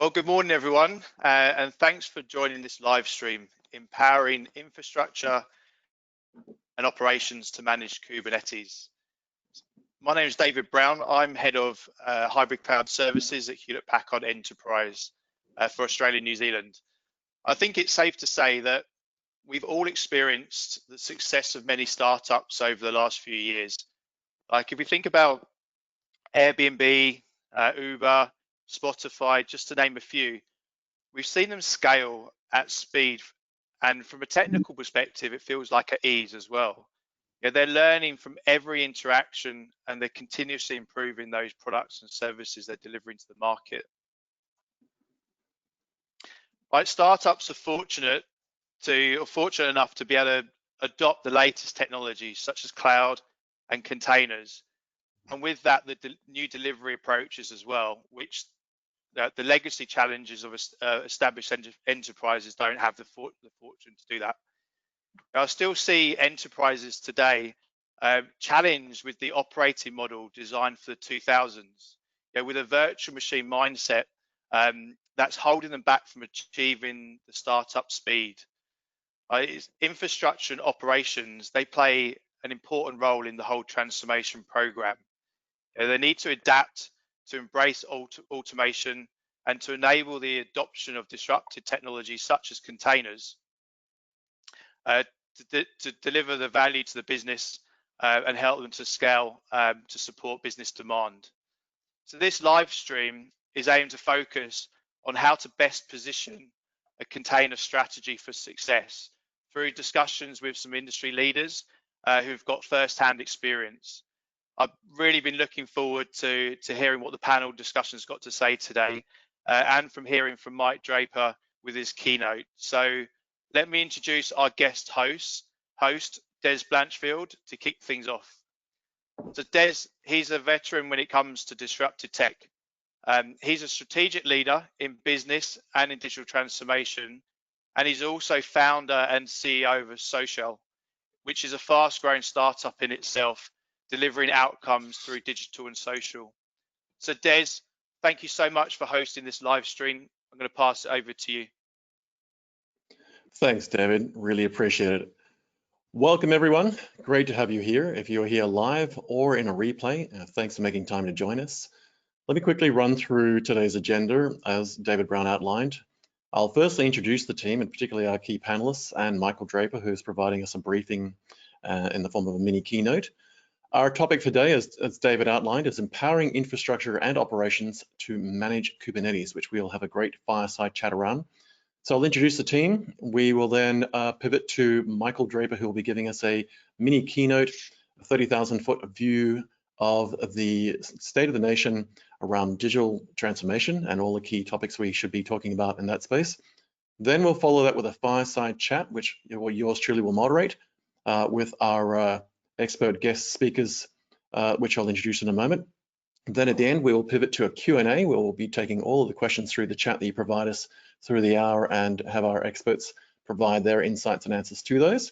Well, good morning, everyone, and thanks for joining this live stream, Empowering Infrastructure and Operations to Manage Kubernetes. My name is David Brown. I'm Head of Hybrid Cloud Services at HPEAPAC Enterprise for Australia and New Zealand. I think it's safe to say that we've all experienced the success of many startups over the last few years. Like if we think about Airbnb, Uber, Spotify, just to name a few, we've seen them scale at speed, and from a technical perspective, it feels like at ease as well. Yeah, they're learning from every interaction and they're continuously improving those products and services they're delivering to the market. Right, startups are fortunate enough to be able to adopt the latest technologies such as cloud and containers, and with that, the new delivery approaches as well, which the legacy challenges of established enterprises don't have the fortune to do that. I still see enterprises today challenged with the operating model designed for the 2000s, with a virtual machine mindset that's holding them back from achieving the startup speed. Infrastructure and operations, they play an important role in the whole transformation program. They need to adapt to embrace automation and to enable the adoption of disruptive technologies such as containers to deliver the value to the business and help them to scale to support business demand. So this live stream is aimed to focus on how to best position a container strategy for success through discussions with some industry leaders who've got first-hand experience. I've really been looking forward to hearing what the panel discussion's got to say today and from hearing from Mike Draper with his keynote. So let me introduce our guest host, Des Blanchfield, to kick things off. So Des, he's a veteran when it comes to disruptive tech. He's a strategic leader in business and in digital transformation, and he's also founder and CEO of Social, which is a fast-growing startup in itself, delivering outcomes through digital and social. So Des, thank you so much for hosting this live stream. I'm going to pass it over to you. Thanks, David. Really appreciate it. Welcome, everyone. Great to have you here. If you're here live or in a replay, thanks for making time to join us. Let me quickly run through today's agenda as David Brown outlined. I'll firstly introduce the team, and particularly our key panelists, and Michael Draper, who's providing us a briefing in the form of a mini keynote. Our topic today, as David outlined, is empowering infrastructure and operations to manage Kubernetes, which we'll have a great fireside chat around. So I'll introduce the team. We will then pivot to Michael Draper, who will be giving us a mini keynote, a 30,000-foot view of the state of the nation around digital transformation and all the key topics we should be talking about in that space. Then we'll follow that with a fireside chat, which yours truly will moderate with our expert guest speakers, which I'll introduce in a moment. Then at the end, we will pivot to a Q&A. We'll be taking all of the questions through the chat that you provide us through the hour and have our experts provide their insights and answers to those.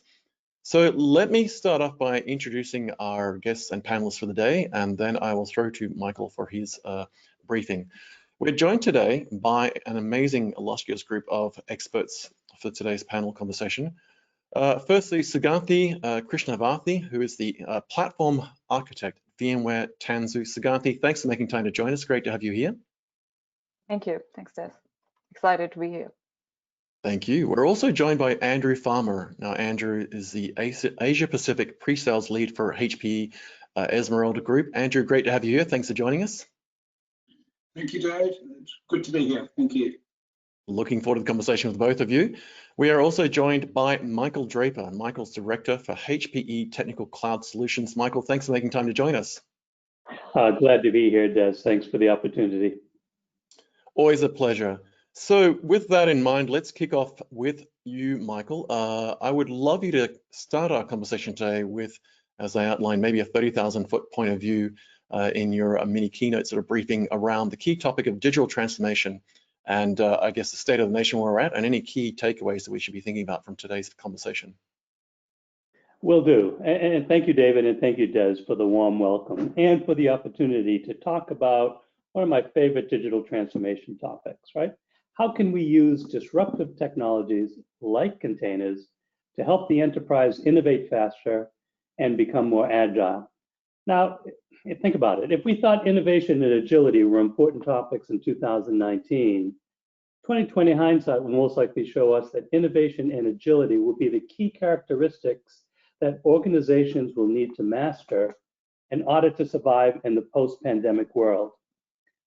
So let me start off by introducing our guests and panelists for the day, and then I will throw to Michael for his briefing. We're joined today by an amazing illustrious group of experts for today's panel conversation. Firstly, Suganthi Krishnavarthi, who is the platform architect, VMware Tanzu. Suganthi, thanks for making time to join us. Great to have you here. Thank you. Thanks, Des. Excited to be here. Thank you. We're also joined by Andrew Farmer. Now, Andrew is the Asia Pacific pre-sales lead for HPE Esmeralda Group. Andrew, great to have you here. Thanks for joining us. Thank you, Dave. It's good to be here. Thank you. Looking forward to the conversation with both of you. We are also joined by Michael Draper. Michael's Director for HPE Technical Cloud Solutions. Michael, thanks for making time to join us. Glad to be here, Des. Thanks for the opportunity. Always a pleasure. So with that in mind, let's kick off with you, Michael. I would love you to start our conversation today with, as I outlined, maybe a 30,000-foot point of view in your mini keynote sort of briefing around the key topic of digital transformation and I guess the state of the nation where we're at and any key takeaways that we should be thinking about from today's conversation. Will do. And thank you, David, and thank you, Des, for the warm welcome and for the opportunity to talk about one of my favorite digital transformation topics, right? how can we use disruptive technologies like containers to help the enterprise innovate faster and become more agile? Now, think about it. If we thought innovation and agility were important topics in 2019, 2020 hindsight will most likely show us that innovation and agility will be the key characteristics that organizations will need to master in order to survive in the post-pandemic world.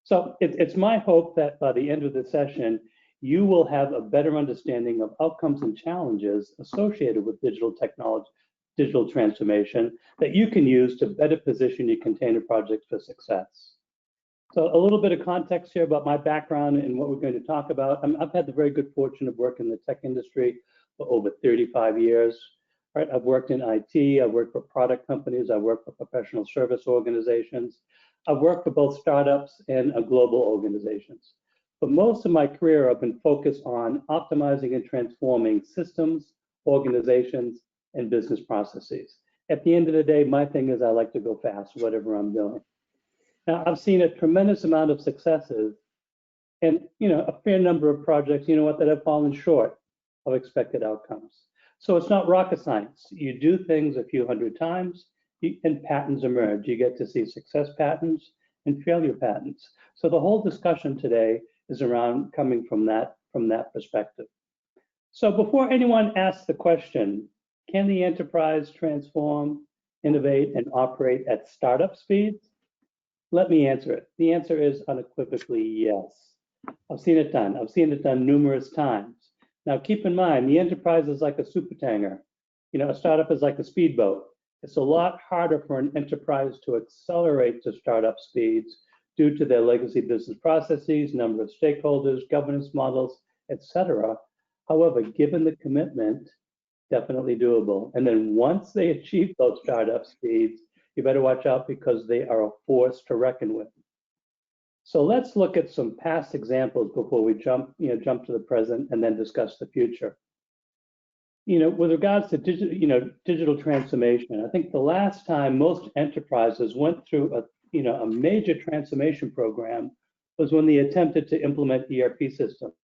So it's my hope that by the end of the session, you will have a better understanding of outcomes and challenges associated with digital technology, digital transformation that you can use to better position your container projects for success. So a little bit of context here about my background and what we're going to talk about. I've had the very good fortune of working in the tech industry for over 35 years. Right? I've worked in IT, I've worked for product companies, I've worked for professional service organizations. I've worked for both startups and global organizations. But most of my career, I've been focused on optimizing and transforming systems, organizations, and business processes. At the end of the day, my thing is I like to go fast, whatever I'm doing. Now, I've seen a tremendous amount of successes and a fair number of projects, that have fallen short of expected outcomes. So it's not rocket science. You do things a few hundred times and patterns emerge. You get to see success patterns and failure patterns. So the whole discussion today is around coming from that perspective. So before anyone asks the question, can the enterprise transform, innovate, and operate at startup speeds? Let me answer it. The answer is unequivocally yes. I've seen it done. I've seen it done numerous times. Now, keep in mind, the enterprise is like a supertanker. A startup is like a speedboat. It's a lot harder for an enterprise to accelerate to startup speeds due to their legacy business processes, number of stakeholders, governance models, etc. However, given the commitment, definitely doable. And then once they achieve those startup speeds, you better watch out because they are a force to reckon with. So let's look at some past examples before we jump to the present and then discuss the future. With regards to digital transformation, I think the last time most enterprises went through a major transformation program was when they attempted to implement ERP systems,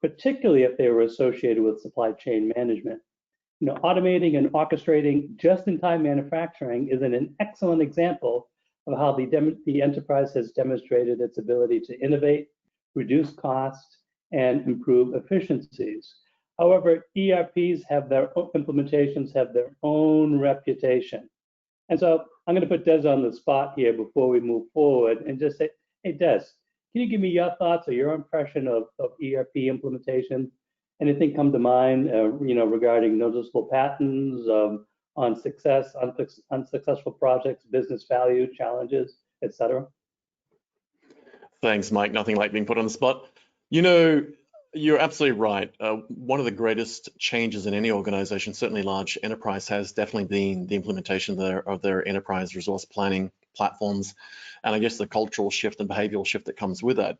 particularly if they were associated with supply chain management. Automating and orchestrating just-in-time manufacturing is an excellent example of how the enterprise has demonstrated its ability to innovate, reduce costs, and improve efficiencies. However, ERPs have implementations have their own reputation. And so I'm going to put Des on the spot here before we move forward and just say, hey, Des, can you give me your thoughts or your impression of ERP implementation? Anything come to mind, regarding noticeable patterns on success, unsuccessful projects, business value, challenges, etc.? Thanks, Mike. Nothing like being put on the spot. You're absolutely right. One of the greatest changes in any organization, certainly large enterprise, has definitely been the implementation of their enterprise resource planning platforms, and I guess the cultural shift and behavioral shift that comes with that.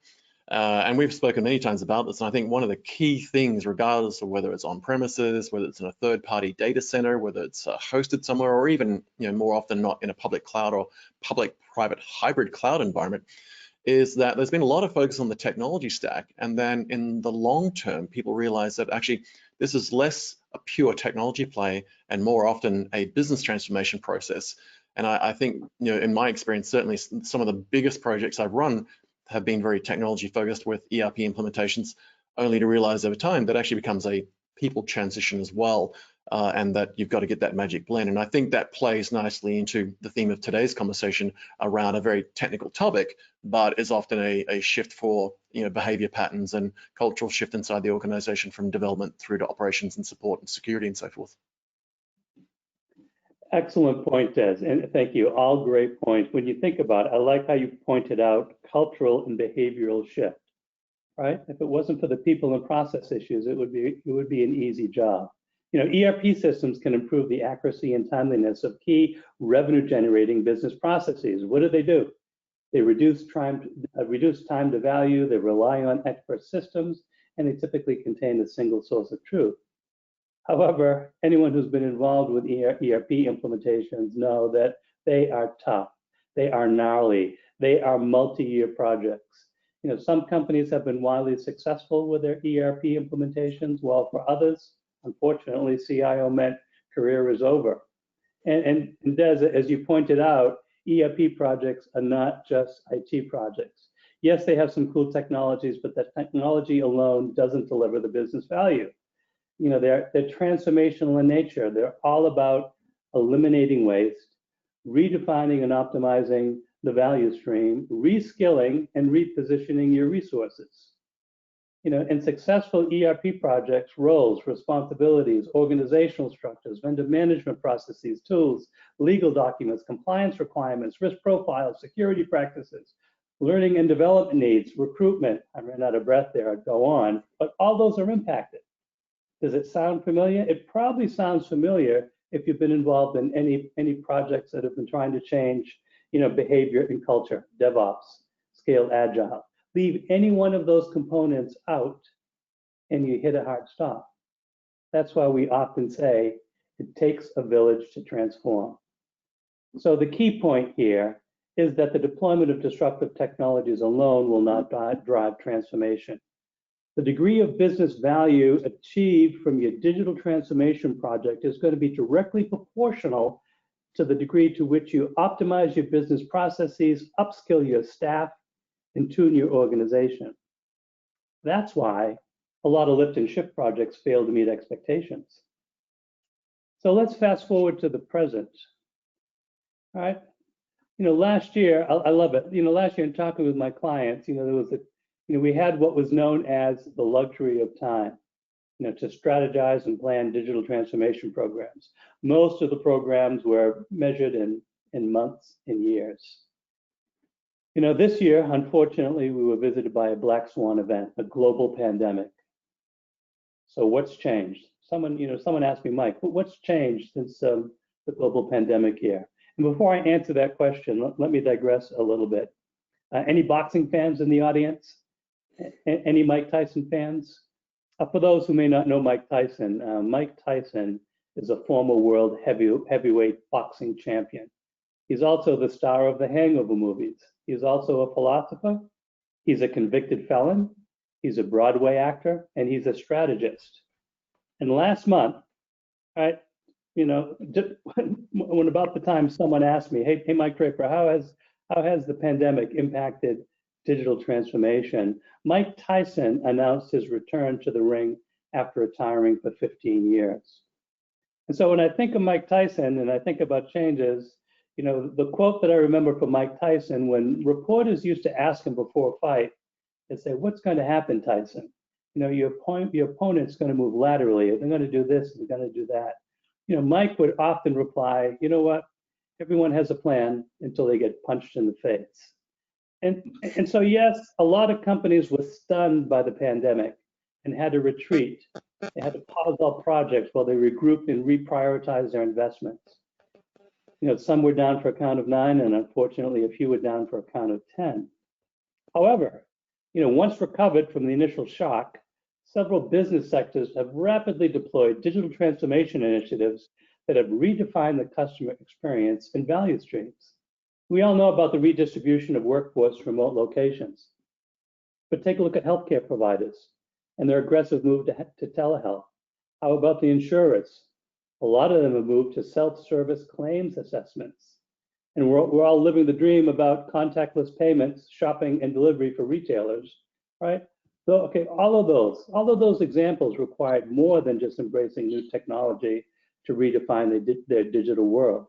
And we've spoken many times about this, and I think one of the key things, regardless of whether it's on premises, whether it's in a third-party data center, whether it's hosted somewhere, or even more often not in a public cloud or public-private hybrid cloud environment, is that there's been a lot of focus on the technology stack, and then in the long term, people realize that actually this is less a pure technology play and more often a business transformation process. And I think, in my experience, certainly some of the biggest projects I've run have been very technology focused with ERP implementations, only to realize over time that actually becomes a people transition as well, and that you've got to get that magic blend. And I think that plays nicely into the theme of today's conversation around a very technical topic, but is often a shift for behavior patterns and cultural shift inside the organization from development through to operations and support and security and so forth. Excellent point, Des, and thank you. All great points. When you think about it, I like how you pointed out cultural and behavioral shift, right? If it wasn't for the people and process issues, it would be an easy job. ERP systems can improve the accuracy and timeliness of key revenue-generating business processes. What do? They reduce time to value, they rely on expert systems, and they typically contain a single source of truth. However, anyone who's been involved with ERP implementations know that they are tough, they are gnarly, they are multi-year projects. Some companies have been wildly successful with their ERP implementations, while for others, unfortunately, CIO meant career is over. And Des, as you pointed out, ERP projects are not just IT projects. Yes, they have some cool technologies, but that technology alone doesn't deliver the business value. They're transformational in nature. They're all about eliminating waste, redefining and optimizing the value stream, reskilling and repositioning your resources. In successful ERP projects, roles, responsibilities, organizational structures, vendor management processes, tools, legal documents, compliance requirements, risk profiles, security practices, learning and development needs, recruitment. I ran out of breath there, I'd go on, but all those are impacted. Does it sound familiar? It probably sounds familiar if you've been involved in any projects that have been trying to change, behavior and culture, DevOps, scaled agile. Leave any one of those components out and you hit a hard stop. That's why we often say it takes a village to transform. So the key point here is that the deployment of disruptive technologies alone will not drive transformation. The degree of business value achieved from your digital transformation project is going to be directly proportional to the degree to which you optimize your business processes, upskill your staff, and tune your organization. That's why a lot of lift and shift projects fail to meet expectations. So let's fast forward to the present. All right. Last year, I love it. Last year in talking with my clients, there was we had what was known as the luxury of time, to strategize and plan digital transformation programs. Most of the programs were measured in months and years. This year, unfortunately, we were visited by a black swan event, a global pandemic. So what's changed? Someone asked me, Mike, what's changed since the global pandemic year? And before I answer that question, let me digress a little bit. Any boxing fans in the audience? Any Mike Tyson fans? For those who may not know Mike Tyson is a former world heavyweight boxing champion. He's also the star of the Hangover movies. He's also a philosopher. He's a convicted felon. He's a Broadway actor, and he's a strategist. And last month, right, when about the time someone asked me, hey Mike Draper, how has the pandemic impacted digital transformation? Mike Tyson announced his return to the ring after retiring for 15 years. And so when I think of Mike Tyson and I think about changes, the quote that I remember from Mike Tyson, when reporters used to ask him before a fight, they'd say, what's going to happen, Tyson? Your opponent's going to move laterally. They're going to do this, they're going to do that. Mike would often reply, you know what? Everyone has a plan until they get punched in the face. And so, yes, a lot of companies were stunned by the pandemic and had to retreat. They had to pause all projects while they regrouped and reprioritized their investments. Some were down for a count of 9, and unfortunately, a few were down for a count of 10. However, once recovered from the initial shock, several business sectors have rapidly deployed digital transformation initiatives that have redefined the customer experience and value streams. We all know about the redistribution of workforce to remote locations. But take a look at healthcare providers and their aggressive move to telehealth. How about the insurers? A lot of them have moved to self-service claims assessments. And we're all living the dream about contactless payments, shopping, and delivery for retailers, right? So, okay, all of those examples required more than just embracing new technology to redefine their digital world.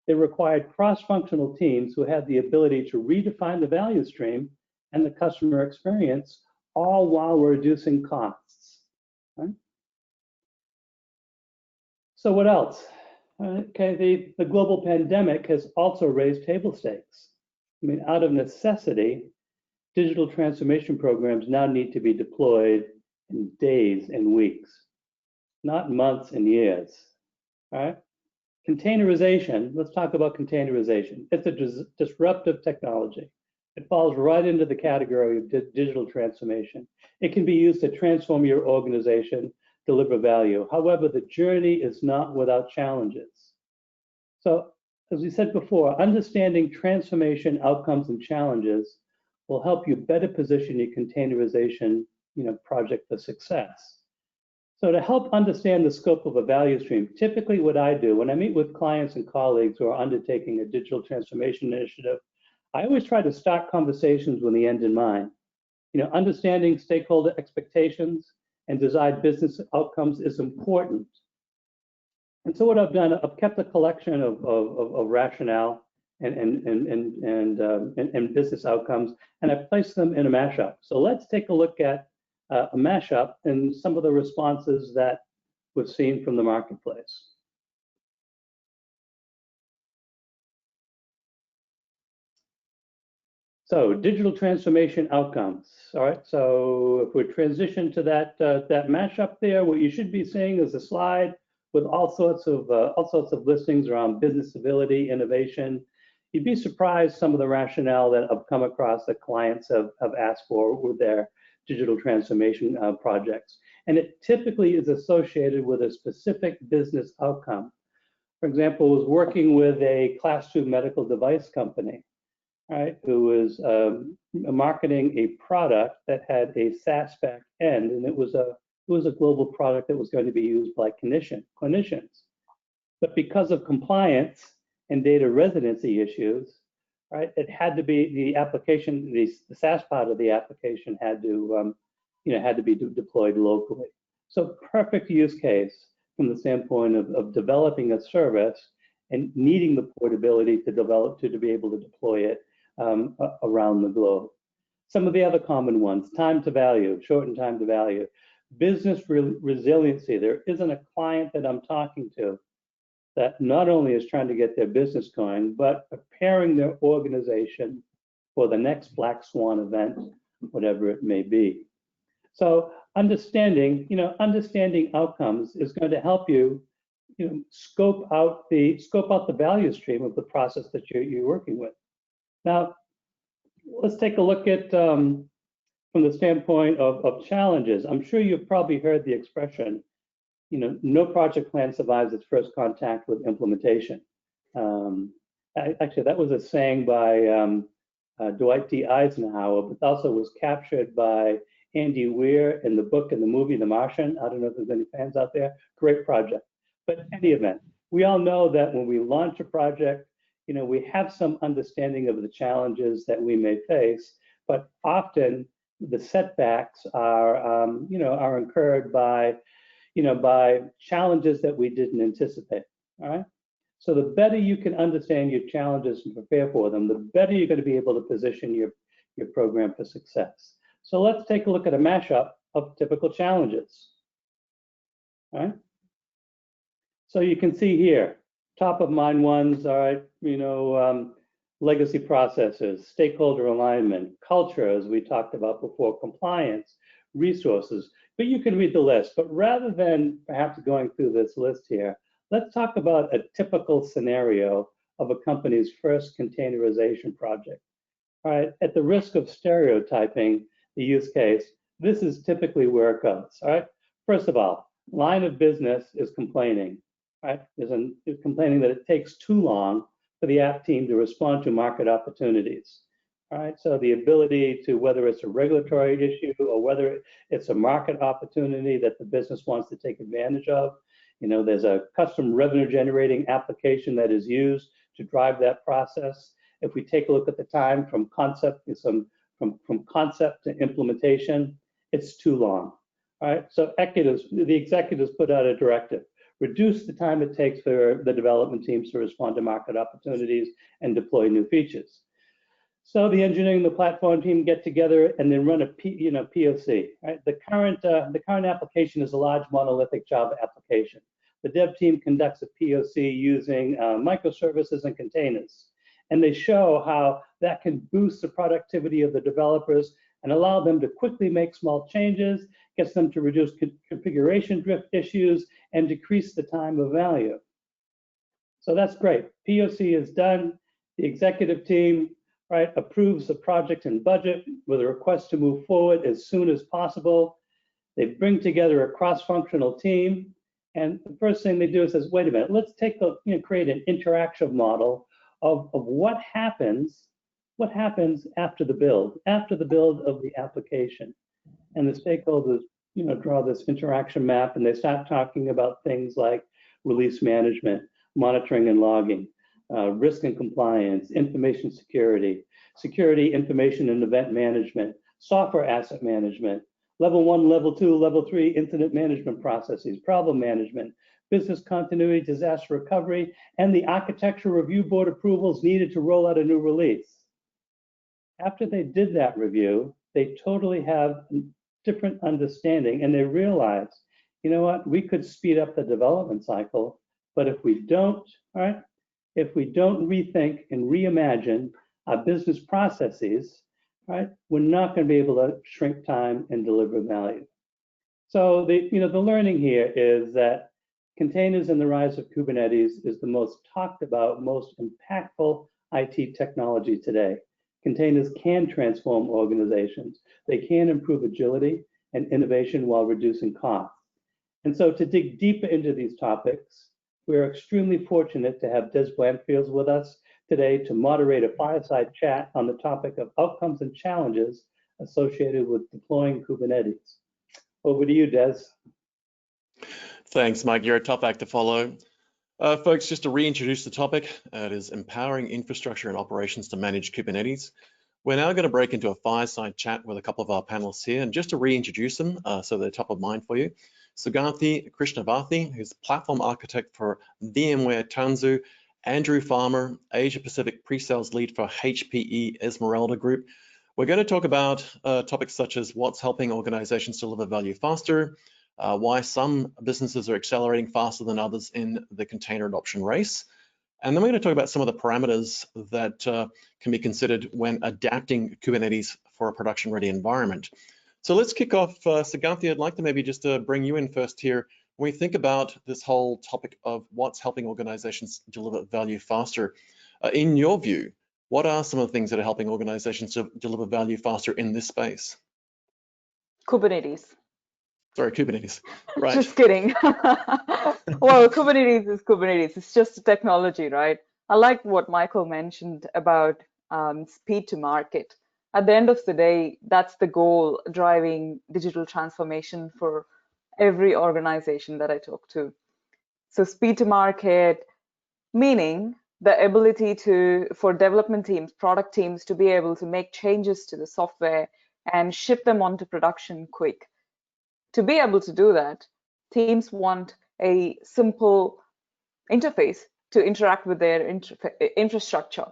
They required cross-functional teams who had the ability to redefine the value stream and the customer experience, all while reducing costs. Right? So what else? Okay, the global pandemic has also raised table stakes. Out of necessity, digital transformation programs now need to be deployed in days and weeks, not months and years. All right? Containerization, let's talk about containerization. It's a disruptive technology. It falls right into the category of digital transformation. It can be used to transform your organization, deliver value. However, the journey is not without challenges. So, as we said before, understanding transformation outcomes and challenges will help you better position your containerization project for success. So to help understand the scope of a value stream, typically what I do when I meet with clients and colleagues who are undertaking a digital transformation initiative, I always try to start conversations with the end in mind. Understanding stakeholder expectations and desired business outcomes is important. And so what I've done, I've kept a collection of rationale and business outcomes, and I've placed them in a mashup. So let's take a look at a mashup and some of the responses that we've seen from the marketplace. So digital transformation outcomes. All right. So if we transition to that mashup there, what you should be seeing is a slide with all sorts of listings around business ability, innovation. You'd be surprised some of the rationale that I've come across that clients have asked for with their digital transformation projects. And it typically is associated with a specific business outcome. For example, I was working with a class 2 medical device company, right, who was marketing a product that had a SaaS back end, and it was a global product that was going to be used by clinicians. But because of compliance and data residency issues, right, it had to be the application, the SaaS part of the application had to be deployed locally. So perfect use case from the standpoint of developing a service and needing the portability to be able to deploy it around the globe. Some of the other common ones: time to value, shortened time to value, business resiliency. There isn't a client that I'm talking to that not only is trying to get their business going, but preparing their organization for the next black swan event, whatever it may be. So understanding outcomes is going to help you, scope out the value stream of the process that you're working with. Now, let's take a look at from the standpoint of challenges. I'm sure you've probably heard the expression, no project plan survives its first contact with implementation. Actually, that was a saying by Dwight D. Eisenhower, but also was captured by Andy Weir in the book and the movie The Martian. I don't know if there's any fans out there. Great project. But in any event, we all know that when we launch a project, we have some understanding of the challenges that we may face, but often the setbacks are incurred by challenges that we didn't anticipate. All right. So the better you can understand your challenges and prepare for them, the better you're going to be able to position your program for success. So let's take a look at a mashup of typical challenges. All right. So you can see here, top of mind ones, all right, legacy processes, stakeholder alignment, culture, as we talked about before, compliance, resources. But you can read the list. But rather than perhaps going through this list here, let's talk about a typical scenario of a company's first containerization project. All right, at the risk of stereotyping the use case, this is typically where it goes. All right, first of all, line of business is complaining. Right, is complaining that it takes too long for the app team to respond to market opportunities. All right, so the ability to, whether it's a regulatory issue or whether it's a market opportunity that the business wants to take advantage of, there's a custom revenue generating application that is used to drive that process. If we take a look at the time from concept from concept to implementation, it's too long. All right, so the executives put out a directive: reduce the time it takes for the development teams to respond to market opportunities and deploy new features. So the engineering and the platform team get together and then run a POC. Right? The current application is a large monolithic Java application. The dev team conducts a POC using microservices and containers, and they show how that can boost the productivity of the developers and allow them to quickly make small changes, gets them to reduce configuration drift issues, and decrease the time of value. So that's great. POC is done. The executive team, right, approves the project and budget with a request to move forward as soon as possible. They bring together a cross-functional team, and the first thing they do is says, wait a minute, let's create an interactive model of what happens what happens after the build of the application. And the stakeholders, draw this interaction map, and they start talking about things like release management, monitoring and logging, risk and compliance, information security, information and event management, software asset management, level 1, level 2, level 3 incident management processes, problem management, business continuity, disaster recovery, and the architecture review board approvals needed to roll out a new release. After they did that review, they totally have a different understanding, and they realize, you know what, we could speed up the development cycle, but if we don't, if we don't rethink and reimagine our business processes, we're not going to be able to shrink time and deliver value. So the learning here is that containers and the rise of Kubernetes is the most talked about, most impactful IT technology today. Containers can transform organizations. They can improve agility and innovation while reducing costs. And so to dig deeper into these topics, we're extremely fortunate to have Des Blandfields with us today to moderate a fireside chat on the topic of outcomes and challenges associated with deploying Kubernetes. Over to you, Des. Thanks, Mike. You're a tough act to follow. Folks, just to reintroduce the topic, it is empowering infrastructure and operations to manage Kubernetes. We're now going to break into a fireside chat with a couple of our panelists here, and just to reintroduce them so they're top of mind for you. Suganthi Krishnavathi, who's platform architect for VMware Tanzu, Andrew Farmer, Asia Pacific pre-sales lead for HPE Esmeralda Group. We're going to talk about topics such as what's helping organizations deliver value faster, why some businesses are accelerating faster than others in the container adoption race. And then we're going to talk about some of the parameters that can be considered when adapting Kubernetes for a production-ready environment. So let's kick off. Suganthi, I'd like to maybe just bring you in first here. When we think about this whole topic of what's helping organizations deliver value faster, in your view, what are some of the things that are helping organizations to deliver value faster in this space? Kubernetes. Sorry, Kubernetes. Right. Just kidding. Well, Kubernetes is Kubernetes. It's just a technology, right? I like what Michael mentioned about speed to market. At the end of the day, that's the goal, driving digital transformation for every organization that I talk to. So speed to market, meaning the ability for development teams, product teams to be able to make changes to the software and ship them onto production quick. To be able to do that, teams want a simple interface to interact with their infrastructure.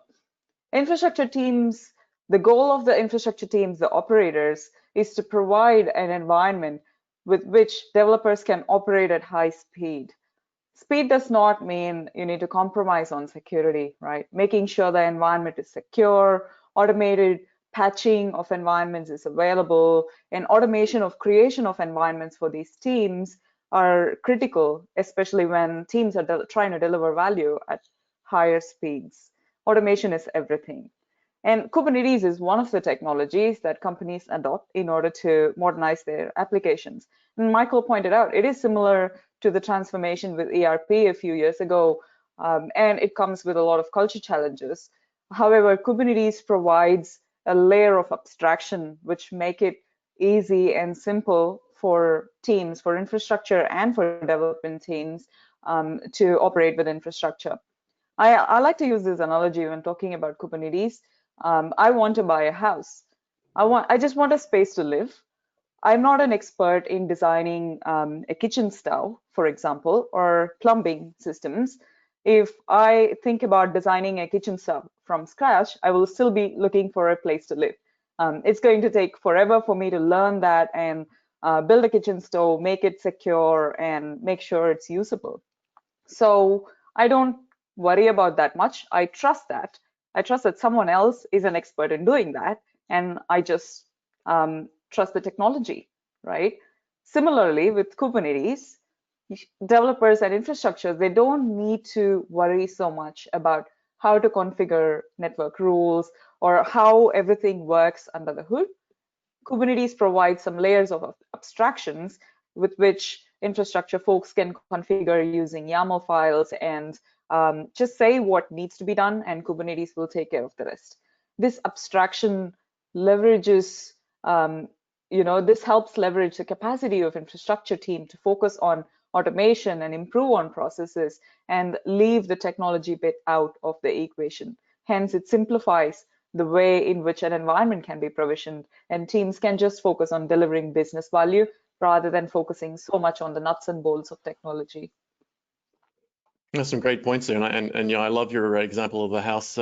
Infrastructure teams, the goal of the infrastructure teams, the operators, is to provide an environment with which developers can operate at high speed. Speed does not mean you need to compromise on security, right? Making sure the environment is secure, automated patching of environments is available, and automation of creation of environments for these teams are critical, especially when teams are trying to deliver value at higher speeds. Automation is everything. And Kubernetes is one of the technologies that companies adopt in order to modernize their applications. And Michael pointed out, it is similar to the transformation with ERP a few years ago, and it comes with a lot of culture challenges. However, Kubernetes provides a layer of abstraction which make it easy and simple for teams, for infrastructure and for development teams to operate with infrastructure. I like to use this analogy when talking about Kubernetes. I want to buy a house. I just want a space to live. I'm not an expert in designing a kitchen stove, for example, or plumbing systems. If I think about designing a kitchen stove from scratch, I will still be looking for a place to live. It's going to take forever for me to learn that and build a kitchen stove, make it secure, and make sure it's usable. So I don't worry about that much. I trust that. I trust that someone else is an expert in doing that, and I just trust the technology, right? Similarly, with Kubernetes, developers and infrastructure, they don't need to worry so much about how to configure network rules or how everything works under the hood. Kubernetes provides some layers of abstractions with which infrastructure folks can configure using YAML files and just say what needs to be done, and Kubernetes will take care of the rest. this abstraction leverages, this helps leverage the capacity of infrastructure team to focus on automation and improve on processes and leave the technology bit out of the equation. Hence, it simplifies the way in which an environment can be provisioned, and teams can just focus on delivering business value rather than focusing so much on the nuts and bolts of technology. That's some great points there, and I love your example of the house.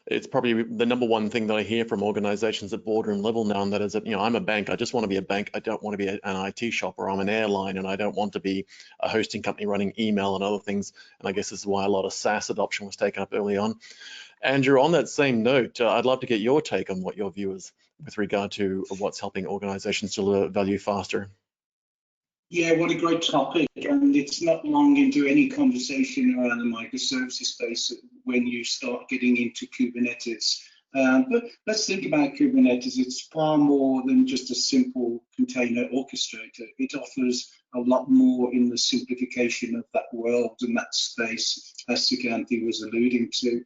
It's probably the number one thing that I hear from organizations at boardroom level now, and that is that, I'm a bank. I just want to be a bank. I don't want to be an IT shop, or I'm an airline, and I don't want to be a hosting company running email and other things. And I guess this is why a lot of SaaS adoption was taken up early on. Andrew, on that same note, I'd love to get your take on what your view is with regard to what's helping organizations deliver value faster. Yeah, what a great topic. And it's not long into any conversation around the microservices space when you start getting into Kubernetes. But let's think about Kubernetes. It's far more than just a simple container orchestrator. It offers a lot more in the simplification of that world and that space, as Sugandhi was alluding to.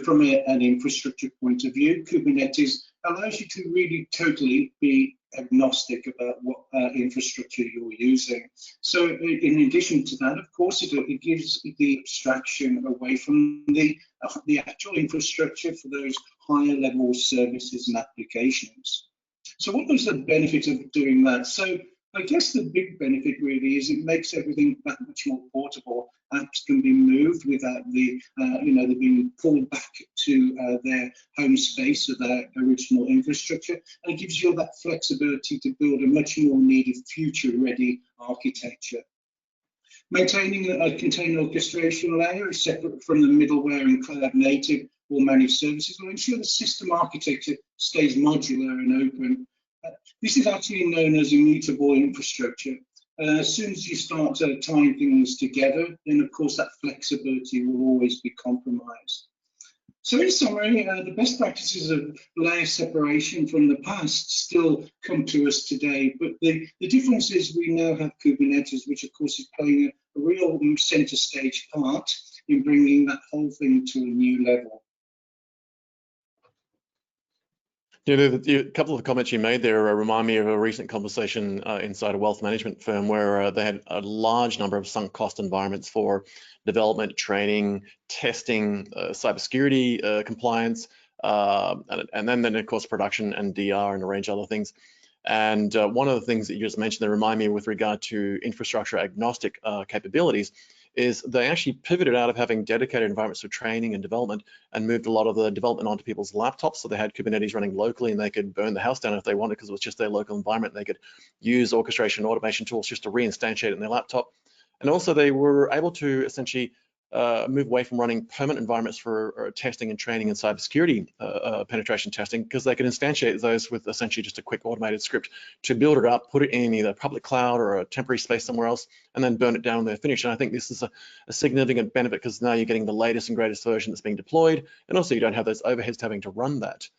From an infrastructure point of view, Kubernetes allows you to really totally be agnostic about what infrastructure you're using. So in addition to that, of course, it gives the abstraction away from the actual infrastructure for those higher level services and applications. So what was the benefit of doing that? So I guess the big benefit really is it makes everything that much more portable. Apps can be moved without they're being pulled back to their home space or their original infrastructure, and it gives you that flexibility to build a much more needed future-ready architecture. Maintaining a container orchestration layer is separate from the middleware and cloud native or managed services will ensure the system architecture stays modular and open. This is actually known as immutable infrastructure. As soon as you start tying things together, then of course that flexibility will always be compromised. So in summary, the best practices of layer separation from the past still come to us today, but the difference is we now have Kubernetes, which of course is playing a real center stage part in bringing that whole thing to a new level. A couple of comments you made there remind me of a recent conversation inside a wealth management firm where they had a large number of sunk cost environments for development, training, testing, cybersecurity compliance, and then of course production and DR and a range of other things. And one of the things that you just mentioned that remind me with regard to infrastructure agnostic capabilities is they actually pivoted out of having dedicated environments for training and development and moved a lot of the development onto people's laptops. So they had Kubernetes running locally and they could burn the house down if they wanted because it was just their local environment. They could use orchestration and automation tools just to reinstantiate it in their laptop. And also they were able to essentially move away from running permanent environments for testing and training and cybersecurity penetration testing because they could instantiate those with essentially just a quick automated script to build it up, put it in either public cloud or a temporary space somewhere else, and then burn it down when they're finished. And I think this is a significant benefit because now you're getting the latest and greatest version that's being deployed, and also you don't have those overheads having to run that.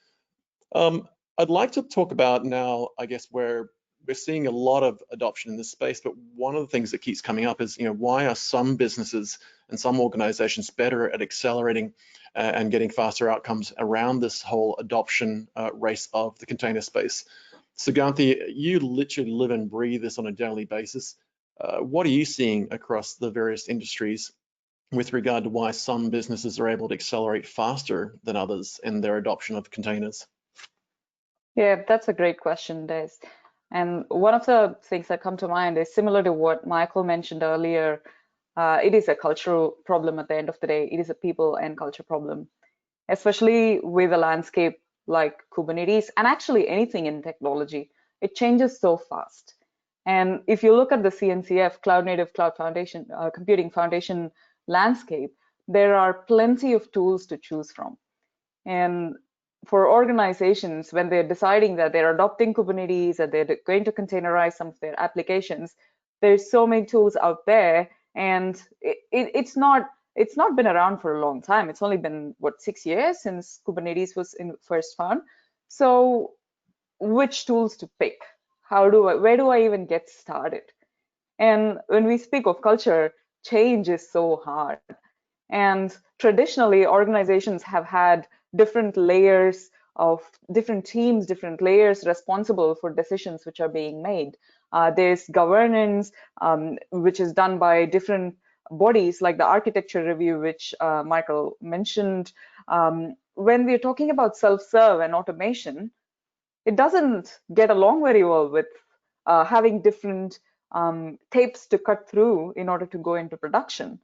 I'd like to talk about now, I guess, where we're seeing a lot of adoption in this space, but one of the things that keeps coming up is, why are some businesses and some organizations better at accelerating and getting faster outcomes around this whole adoption race of the container space? Sugandhi, you literally live and breathe this on a daily basis. What are you seeing across the various industries with regard to why some businesses are able to accelerate faster than others in their adoption of containers? Yeah, that's a great question, Des. And one of the things that come to mind is similar to what Michael mentioned earlier. It is a cultural problem at the end of the day. It is a people and culture problem, especially with a landscape like Kubernetes and actually anything in technology. It changes so fast. And if you look at the CNCF, Cloud Native Cloud Foundation, Computing Foundation landscape, there are plenty of tools to choose from. And for organizations, when they're deciding that they're adopting Kubernetes and they're going to containerize some of their applications, there's so many tools out there, and it's not been around for a long time. It's only been, what, 6 years since Kubernetes was first found. So which tools to pick? Where do I even get started? And when we speak of culture, change is so hard. And traditionally, organizations have had different layers of different teams, different layers responsible for decisions which are being made. There's governance, which is done by different bodies, like the architecture review, which Michael mentioned. When we're talking about self-serve and automation, it doesn't get along very well with having different tapes to cut through in order to go into production,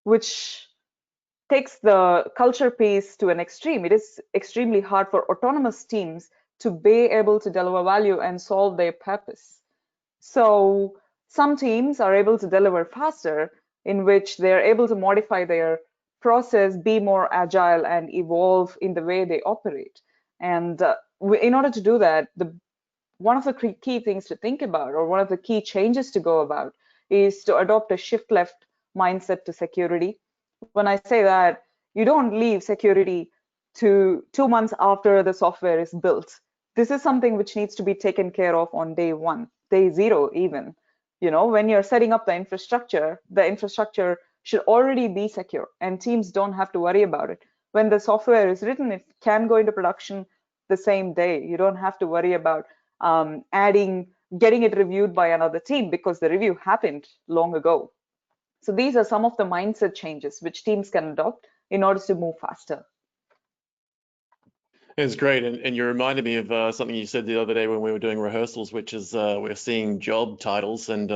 which takes the culture piece to an extreme. It is extremely hard for autonomous teams to be able to deliver value and solve their purpose. So some teams are able to deliver faster, in which they're able to modify their process, be more agile, and evolve in the way they operate. And in order to do that, one of the key things to think about, or one of the key changes to go about, is to adopt a shift left mindset to security. When I say that, you don't leave security to 2 months after the software is built. This is something which needs to be taken care of on day one, day zero even. You know, when you're setting up the infrastructure should already be secure, and teams don't have to worry about it. When the software is written, it can go into production the same day. You don't have to worry about getting it reviewed by another team, because the review happened long ago. So these are some of the mindset changes which teams can adopt in order to move faster. It's great, and you reminded me of something you said the other day when we were doing rehearsals, which is we're seeing job titles and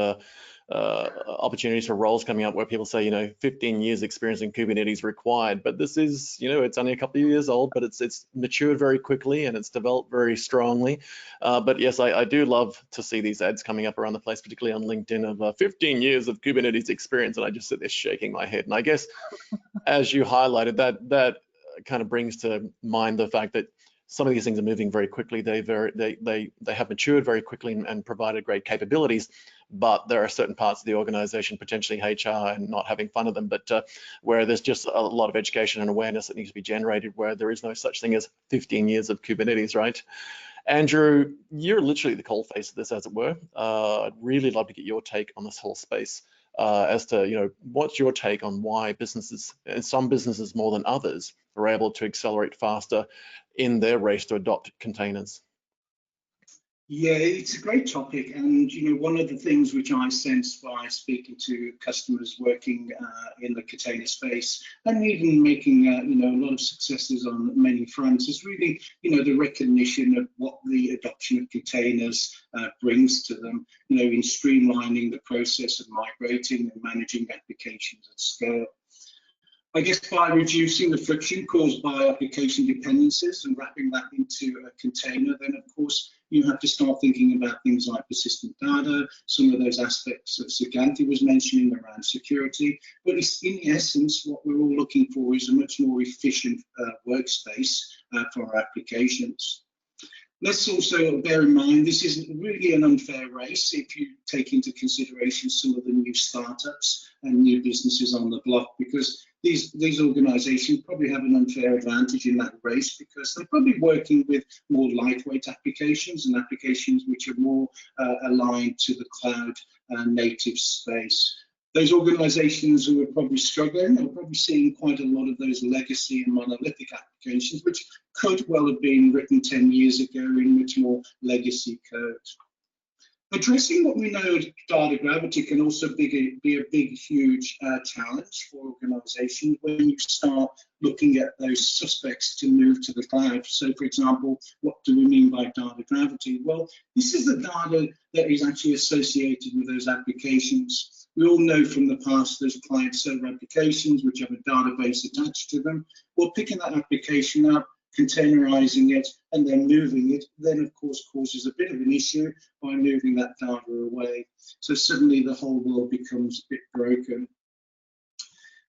opportunities for roles coming up where people say, you know, 15 years experience in Kubernetes required. But this is, you know, it's only a couple of years old, but it's matured very quickly and it's developed very strongly. But yes, I do love to see these ads coming up around the place, particularly on LinkedIn, of 15 years of Kubernetes experience, and I just sit there shaking my head. And I guess, as you highlighted, that kind of brings to mind the fact that some of these things are moving very quickly. They have matured very quickly and provided great capabilities, but there are certain parts of the organization, potentially HR, and not having fun of them, but where there's just a lot of education and awareness that needs to be generated, where there is no such thing as 15 years of Kubernetes, right? Andrew, you're literally the coalface of this, as it were. I'd really love to get your take on this whole space. As to, you know, what's your take on why businesses, and some businesses more than others, are able to accelerate faster in their race to adopt containers? Yeah, it's a great topic, and you know, one of the things which I sense by speaking to customers working in the container space, and even making you know, a lot of successes on many fronts, is really, you know, the recognition of what the adoption of containers brings to them, you know, in streamlining the process of migrating and managing applications at scale. I guess by reducing the friction caused by application dependencies and wrapping that into a container, then of course you have to start thinking about things like persistent data, some of those aspects that Sugandhi was mentioning around security. But it's, in essence, what we're all looking for is a much more efficient workspace for our applications. Let's also bear in mind, this is really an unfair race if you take into consideration some of the new startups and new businesses on the block, because these organizations probably have an unfair advantage in that race, because they're probably working with more lightweight applications and applications which are more aligned to the cloud native space. Those organizations who are probably struggling are probably seeing quite a lot of those legacy and monolithic applications, which could well have been written 10 years ago in much more legacy code. Addressing what we know of data gravity can also be a big, huge challenge for organizations when you start looking at those suspects to move to the cloud. So, for example, what do we mean by data gravity? Well, this is the data that is actually associated with those applications. We all know from the past there's client-server applications which have a database attached to them. Well, picking that application up, containerizing it, and then moving it, then of course causes a bit of an issue by moving that data away. So suddenly the whole world becomes a bit broken.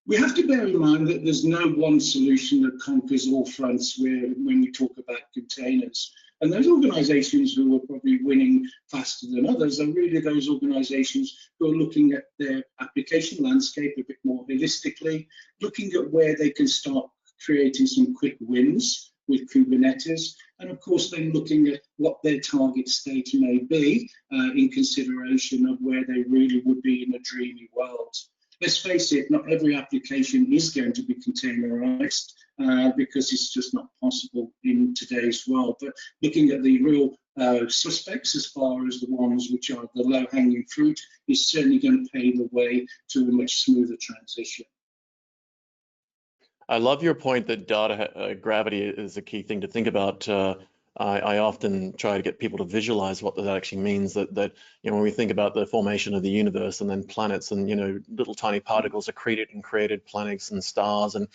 We have to bear in mind that there's no one solution that conquers all fronts when we talk about containers. And those organizations who are probably winning faster than others are really those organizations who are looking at their application landscape a bit more holistically, looking at where they can start creating some quick wins with Kubernetes, and of course then looking at what their target state may be in consideration of where they really would be in a dreamy world. let's face it, not every application is going to be containerized because it's just not possible in today's world. But looking at the real suspects as far as the ones which are the low-hanging fruit is certainly going to pave the way to a much smoother transition. I love your point that data gravity is a key thing to think about. I often try to get people to visualize what that actually means, that you know, when we think about the formation of the universe and then planets and, you know, little tiny particles accreted and created planets and stars and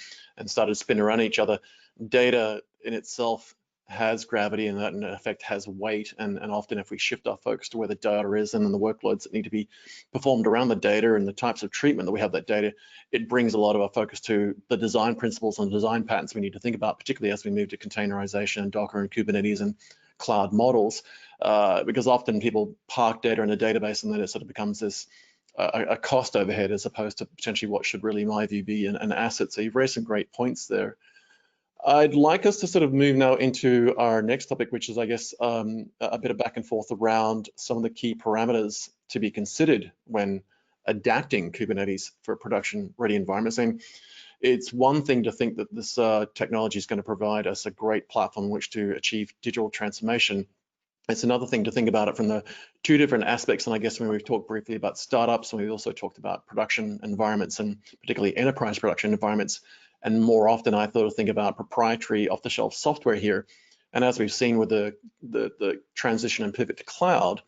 started to spin around each other. Data in itself has gravity, and that in effect has weight, and often if we shift our focus to where the data is and then the workloads that need to be performed around the data and the types of treatment that we have that data, it brings a lot of our focus to the design principles and design patterns we need to think about, particularly as we move to containerization and Docker and Kubernetes and cloud models, because often people park data in a database and then it sort of becomes this a cost overhead as opposed to potentially what should really, in my view, be an asset. So you've raised some great points there. I'd like us to sort of move now into our next topic, which is, I guess, a bit of back and forth around some of the key parameters to be considered when adapting Kubernetes for production-ready environments. And it's one thing to think that this technology is going to provide us a great platform in which to achieve digital transformation. It's another thing to think about it from the two different aspects. And I guess when we've talked briefly about startups, and we've also talked about production environments and particularly enterprise production environments. And more often, I thought to think about proprietary off-the-shelf software here. And as we've seen with the transition and pivot to cloud,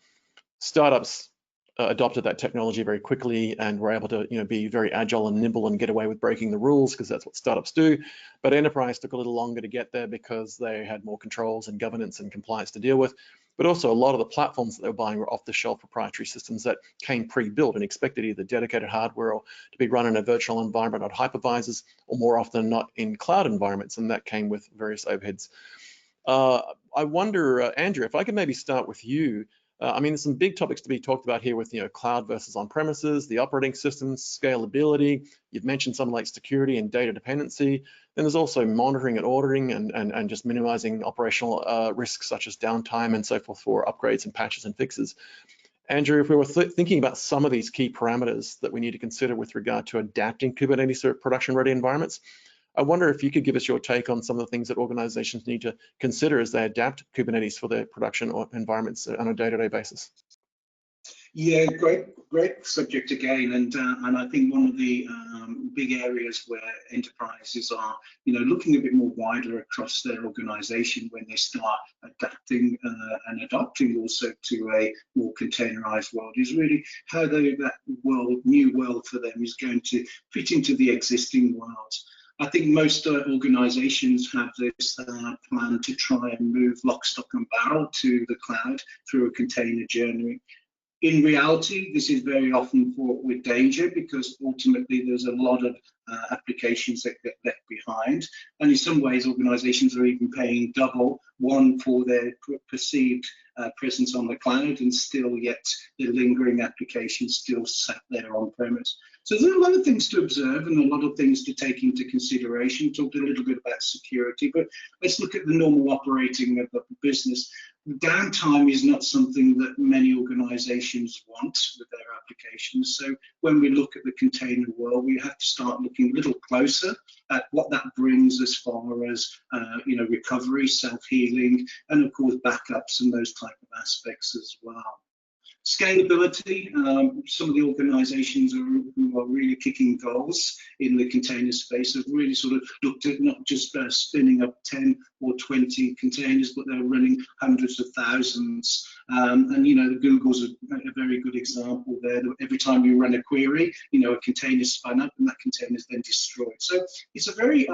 startups adopted that technology very quickly and were able to, you know, be very agile and nimble and get away with breaking the rules, because that's what startups do. But enterprise took a little longer to get there because they had more controls and governance and compliance to deal with. But also a lot of the platforms that they were buying were off-the-shelf proprietary systems that came pre-built and expected either dedicated hardware or to be run in a virtual environment on hypervisors, or more often than not in cloud environments, and that came with various overheads. I wonder, Andrew, if I could maybe start with you. I mean, there's some big topics to be talked about here with, you know, cloud versus on-premises, the operating systems, scalability. You've mentioned something like security and data dependency. Then there's also monitoring and auditing and just minimizing operational risks such as downtime and so forth for upgrades and patches and fixes. Andrew, if we were thinking about some of these key parameters that we need to consider with regard to adapting Kubernetes to production-ready environments, I wonder if you could give us your take on some of the things that organizations need to consider as they adapt Kubernetes for their production environments on a day-to-day basis. Yeah, great subject again, and I think one of the big areas where enterprises are, you know, looking a bit more wider across their organization when they start adapting and adopting also to a more containerized world is really how that new world for them is going to fit into the existing world. I think most organizations have this plan to try and move lock, stock and barrel to the cloud through a container journey. In reality, this is very often fraught with danger because ultimately there's a lot of applications that get left behind. And in some ways, organizations are even paying double, one for their perceived presence on the cloud and still yet the lingering applications still sat there on premise. So there's a lot of things to observe and a lot of things to take into consideration. Talked a little bit about security, but let's look at the normal operating of the business. Downtime is not something that many organizations want with their applications. So when we look at the container world, we have to start looking a little closer at what that brings as far as you know, recovery, self-healing, and of course backups and those type of aspects as well. Scalability, some of the organizations who are really kicking goals in the container space have really sort of looked at not just spinning up 10 or 20 containers, but they're running hundreds of thousands. And, you know, Google's a very good example there. Every time you run a query, you know, a container is spun up and that container is then destroyed. So it's a very,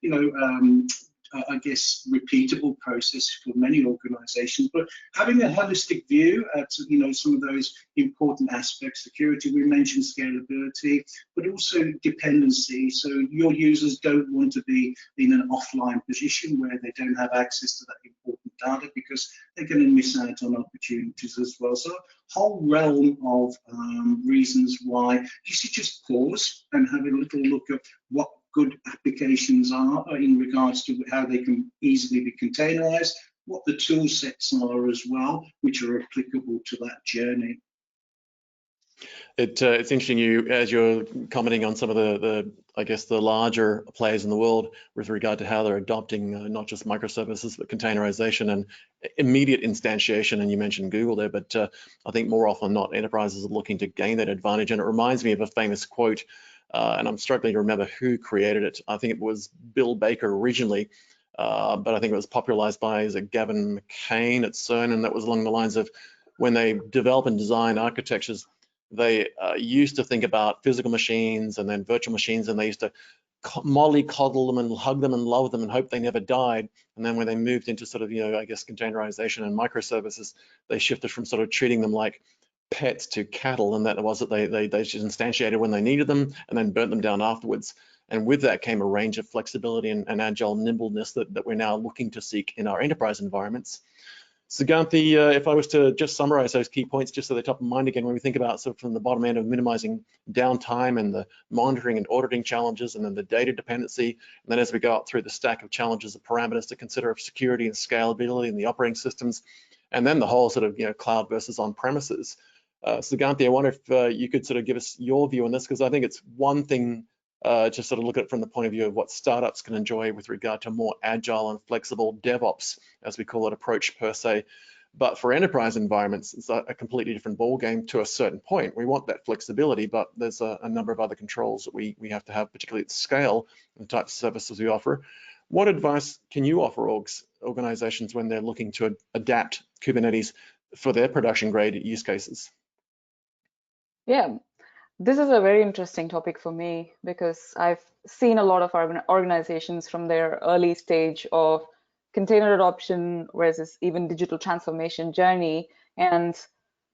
you know, I guess, repeatable process for many organizations, but having a holistic view at, you know, some of those important aspects, security, we mentioned scalability, but also dependency. So your users don't want to be in an offline position where they don't have access to that important data because they're going to miss out on opportunities as well. So a whole realm of reasons why you should just pause and have a little look at what good applications are in regards to how they can easily be containerized, what the tool sets are as well, which are applicable to that journey. It's interesting as you're commenting on some of the I guess the larger players in the world with regard to how they're adopting not just microservices but containerization and immediate instantiation. And you mentioned Google there, but I think more often than not, enterprises are looking to gain that advantage. And it reminds me of a famous quote, and I'm struggling to remember who created it. I think it was Bill Baker originally, but I think it was popularized by Gavin McCain at CERN, and that was along the lines of when they develop and design architectures, they used to think about physical machines and then virtual machines, and they used to mollycoddle them and hug them and love them and hope they never died. And then when they moved into sort of, I guess, containerization and microservices, they shifted from sort of treating them like pets to cattle, and that was that they just instantiated when they needed them and then burnt them down afterwards. And with that came a range of flexibility and agile nimbleness that we're now looking to seek in our enterprise environments. Suganthy, if I was to just summarize those key points just so they're top of mind again, when we think about sort of from the bottom end of minimizing downtime and the monitoring and auditing challenges, and then the data dependency, and then as we go up through the stack of challenges of parameters to consider of security and scalability in the operating systems, and then the whole sort of cloud versus on-premises. Suganthy, I wonder if you could sort of give us your view on this, because I think it's one thing to sort of look at it from the point of view of what startups can enjoy with regard to more agile and flexible DevOps, as we call it, approach per se. But for enterprise environments, it's a completely different ballgame to a certain point. We want that flexibility, but there's a number of other controls that we have to have, particularly at scale, and the types of services we offer. What advice can you offer organizations when they're looking to adapt Kubernetes for their production grade use cases? Yeah. This is a very interesting topic for me because I've seen a lot of organizations from their early stage of container adoption versus even digital transformation journey, and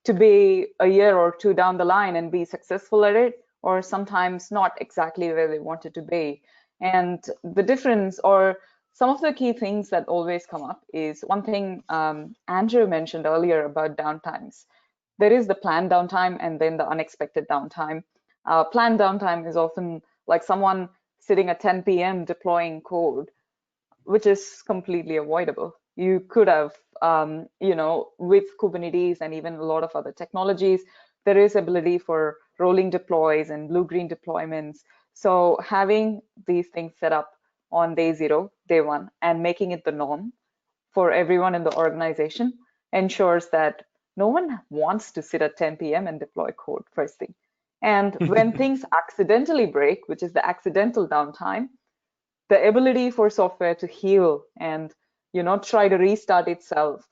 to be a year or two down the line and be successful at it, or sometimes not exactly where they wanted to be. And the difference, or some of the key things that always come up, is one thing Andrew mentioned earlier about downtimes. There is the planned downtime and then the unexpected downtime. Planned downtime is often like someone sitting at 10 p.m. deploying code, which is completely avoidable. You could have, with Kubernetes and even a lot of other technologies, there is ability for rolling deploys and blue-green deployments. So having these things set up on day 0, day 1, and making it the norm for everyone in the organization ensures that no one wants to sit at 10 p.m. and deploy code first thing. And when things accidentally break, which is the accidental downtime, the ability for software to heal and try to restart itself,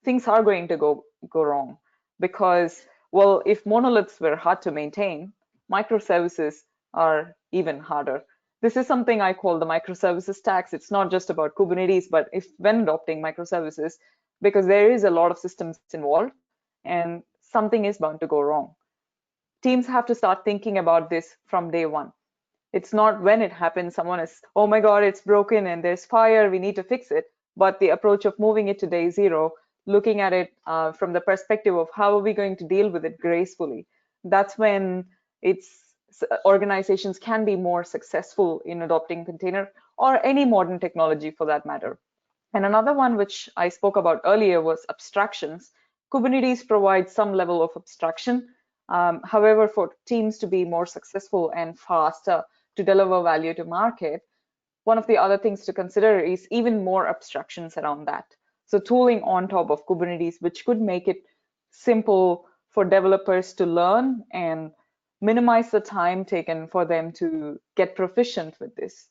things are going to go wrong. Because, well, if monoliths were hard to maintain, microservices are even harder. This is something I call the microservices tax. It's not just about Kubernetes, but when adopting microservices, because there is a lot of systems involved and something is bound to go wrong. Teams have to start thinking about this from day 1. It's not when it happens, someone is, oh my God, it's broken and there's fire, we need to fix it. But the approach of moving it to day 0, looking at it from the perspective of how are we going to deal with it gracefully, that's when organizations can be more successful in adopting container or any modern technology for that matter. And another one which I spoke about earlier was abstractions. Kubernetes provides some level of abstraction. However, for teams to be more successful and faster to deliver value to market, one of the other things to consider is even more abstractions around that. So tooling on top of Kubernetes, which could make it simple for developers to learn and minimize the time taken for them to get proficient with this.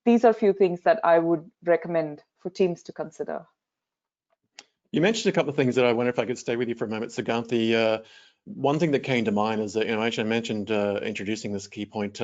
These are a few things that I would recommend for teams to consider. You mentioned a couple of things that I wonder if I could stay with you for a moment, Suganthy. One thing that came to mind is that, actually I mentioned introducing this key point,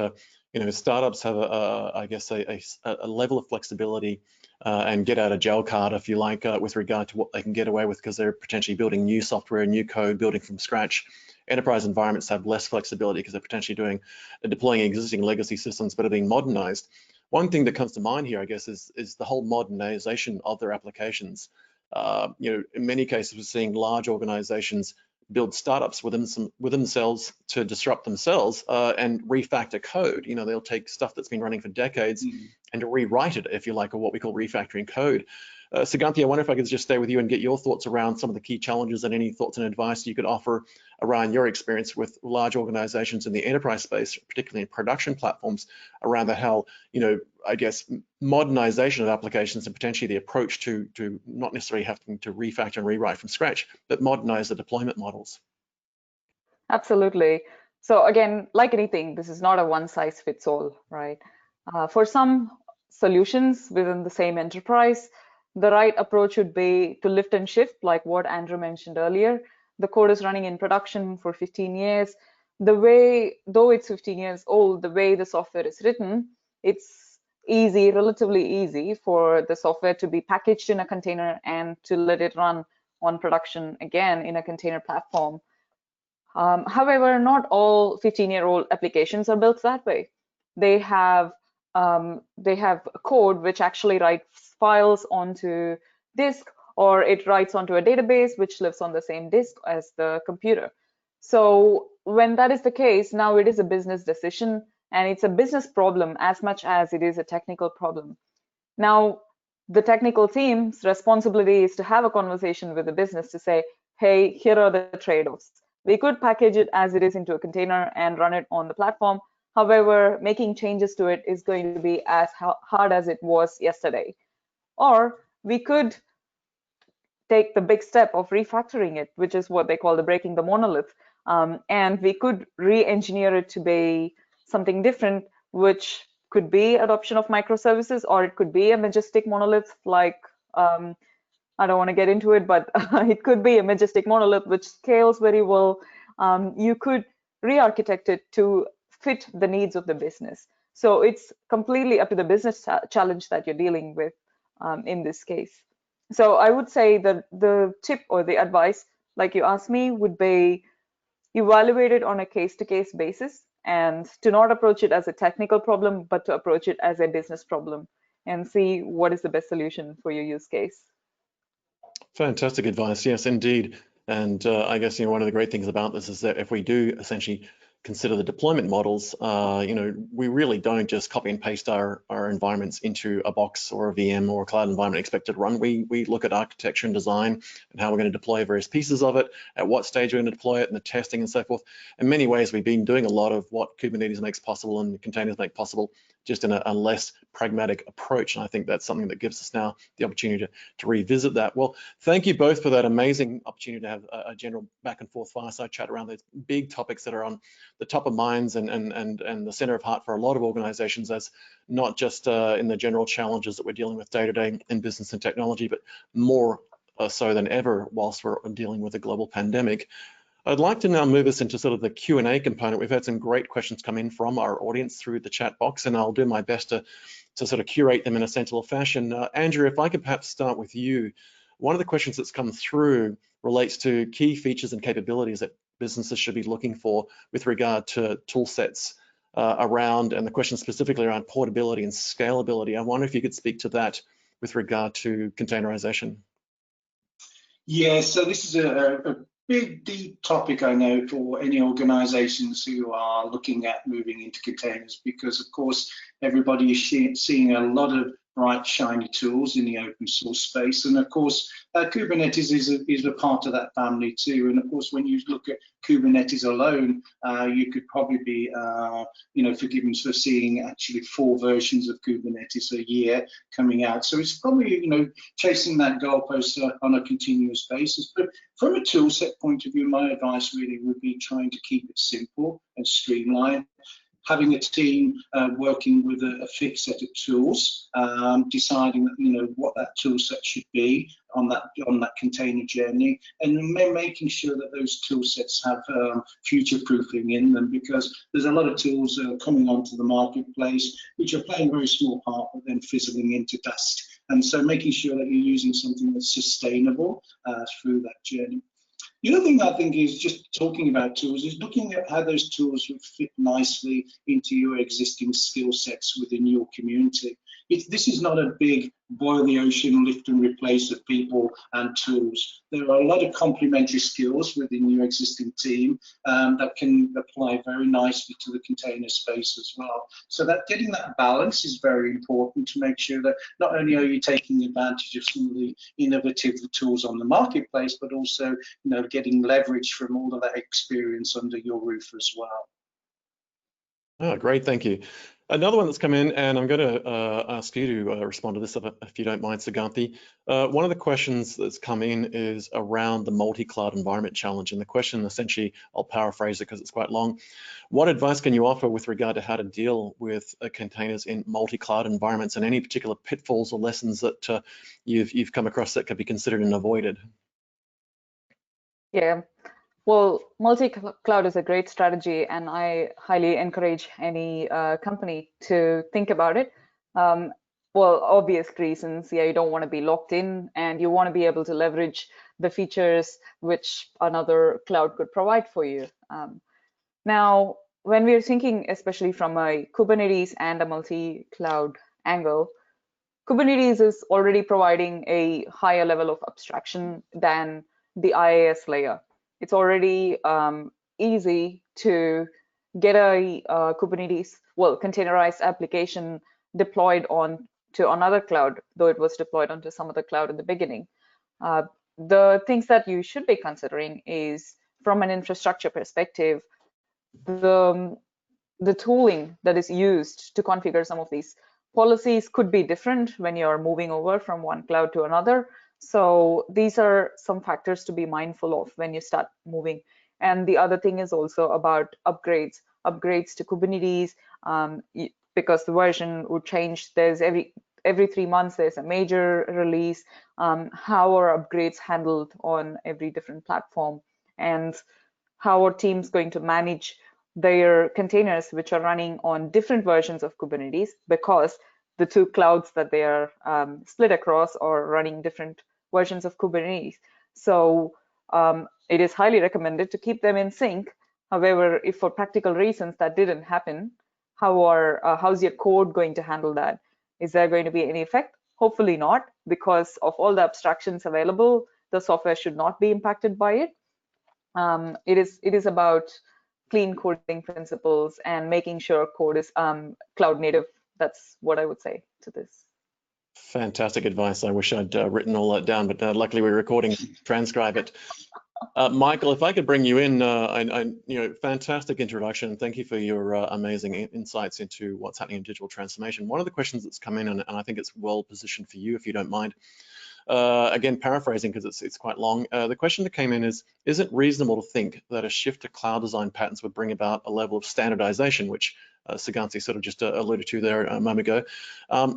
startups have I guess a level of flexibility and get out of jail card, if you like, with regard to what they can get away with because they're potentially building new software, new code, building from scratch. Enterprise environments have less flexibility because they're potentially deploying existing legacy systems that are being modernized. One thing that comes to mind here, I guess, is the whole modernization of their applications. In many cases, we're seeing large organizations build startups within themselves to disrupt themselves and refactor code. They'll take stuff that's been running for decades and to rewrite it, if you like, or what we call refactoring code. Suganti, I wonder if I could just stay with you and get your thoughts around some of the key challenges and any thoughts and advice you could offer around your experience with large organizations in the enterprise space, particularly in production platforms, around how, I guess, modernization of applications and potentially the approach to not necessarily having to refactor and rewrite from scratch, but modernize the deployment models. Absolutely. So again, like anything, this is not a one-size-fits-all, right? For some solutions within the same enterprise, the right approach would be to lift and shift, like what Andrew mentioned earlier. The code is running in production for 15 years. Though it's 15 years old, the way the software is written, it's easy, relatively easy for the software to be packaged in a container and to let it run on production again in a container platform. However, not all 15-year-old applications are built that way. They have code which actually writes files onto disk, or it writes onto a database which lives on the same disk as the computer. So when that is the case, now it is a business decision, and it's a business problem as much as it is a technical problem. Now, the technical team's responsibility is to have a conversation with the business to say, hey, here are the trade-offs. We could package it as it is into a container and run it on the platform. However, making changes to it is going to be as hard as it was yesterday. Or we could take the big step of refactoring it, which is what they call the breaking the monolith. And we could re-engineer it to be something different, which could be adoption of microservices, or it could be a majestic monolith like I don't want to get into it, but it could be a majestic monolith which scales very well. You could re-architect it to fit the needs of the business. So it's completely up to the business challenge that you're dealing with in this case. So I would say that the tip or the advice, like you asked me, would be evaluate it on a case-to-case basis, and to not approach it as a technical problem, but to approach it as a business problem and see what is the best solution for your use case. Fantastic advice. Yes, indeed. And I guess, one of the great things about this is that if we do essentially consider the deployment models, we really don't just copy and paste our environments into a box or a VM or a cloud environment expected to run. We look at architecture and design and how we're going to deploy various pieces of it, at what stage we're going to deploy it, and the testing and so forth. In many ways, we've been doing a lot of what Kubernetes makes possible and containers make possible, just in a less pragmatic approach. And I think that's something that gives us now the opportunity to revisit that. Well, thank you both for that amazing opportunity to have a general back and forth fireside chat around those big topics that are on the top of minds and the center of heart for a lot of organizations, as not just in the general challenges that we're dealing with day to day in business and technology, but more so than ever whilst we're dealing with a global pandemic. I'd like to now move us into sort of the Q&A component. We've had some great questions come in from our audience through the chat box, and I'll do my best to sort of curate them in a sensible fashion. Andrew, if I could perhaps start with you. One of the questions that's come through relates to key features and capabilities that businesses should be looking for with regard to tool sets around, and the question specifically around portability and scalability. I wonder if you could speak to that with regard to containerization. Yeah, so this is a big, deep topic, I know, for any organizations who are looking at moving into containers, because of course everybody is seeing a lot of bright, shiny tools in the open source space. And of course, Kubernetes is a part of that family too. And of course, when you look at Kubernetes alone, you could probably be, forgiven for seeing actually 4 versions of Kubernetes a year coming out. So it's probably, chasing that goalpost on a continuous basis. But from a tool set point of view, my advice really would be trying to keep it simple and streamlined. Having a team working with a fixed set of tools, deciding what that tool set should be on that container journey, and making sure that those tool sets have future proofing in them, because there's a lot of tools coming onto the marketplace which are playing a very small part but then fizzling into dust. And so making sure that you're using something that's sustainable through that journey. The other thing I think is, just talking about tools, is looking at how those tools would fit nicely into your existing skill sets within your community. this is not a big boil the ocean, lift and replace of people and tools. There are a lot of complementary skills within your existing team that can apply very nicely to the container space as well. So that getting that balance is very important to make sure that not only are you taking advantage of some of the innovative tools on the marketplace, but also getting leverage from all of that experience under your roof as well. Oh, great, thank you. Another one that's come in, and I'm going to ask you to respond to this if you don't mind, Suganthy. One of the questions that's come in is around the multi-cloud environment challenge. And the question essentially, I'll paraphrase it because it's quite long. What advice can you offer with regard to how to deal with containers in multi-cloud environments, and any particular pitfalls or lessons that you've come across that could be considered and avoided? Yeah. Well, multi-cloud is a great strategy, and I highly encourage any company to think about it. Well, obvious reasons. Yeah, you don't want to be locked in, and you want to be able to leverage the features which another cloud could provide for you. Now, when we're thinking, especially from a Kubernetes and a multi-cloud angle, Kubernetes is already providing a higher level of abstraction than the IaaS layer. It's already easy to get a Kubernetes, well, containerized application deployed on to another cloud, though it was deployed onto some other cloud in the beginning. The things that you should be considering is, from an infrastructure perspective, the tooling that is used to configure some of these policies could be different when you're moving over from one cloud to another. So these are some factors to be mindful of when you start moving. And the other thing is also about upgrades to Kubernetes, because the version would change. There's every 3 months there's a major release. How are upgrades handled on every different platform, and how are teams going to manage their containers which are running on different versions of Kubernetes, because the two clouds that they are split across are running different versions of Kubernetes. So it is highly recommended to keep them in sync. However, if for practical reasons that didn't happen, how's your code going to handle that? Is there going to be any effect? Hopefully not, because of all the abstractions available, the software should not be impacted by it. It is about clean coding principles and making sure code is cloud native. That's what I would say to this. Fantastic advice. I wish I'd written all that down, but luckily we're recording, transcribe it. Michael, if I could bring you in, fantastic introduction. Thank you for your amazing insights into what's happening in digital transformation. One of the questions that's come in, and I think it's well positioned for you, if you don't mind. Again, paraphrasing because it's quite long. The question that came in is it reasonable to think that a shift to cloud design patterns would bring about a level of standardization, which Suganthy sort of just alluded to there a moment ago,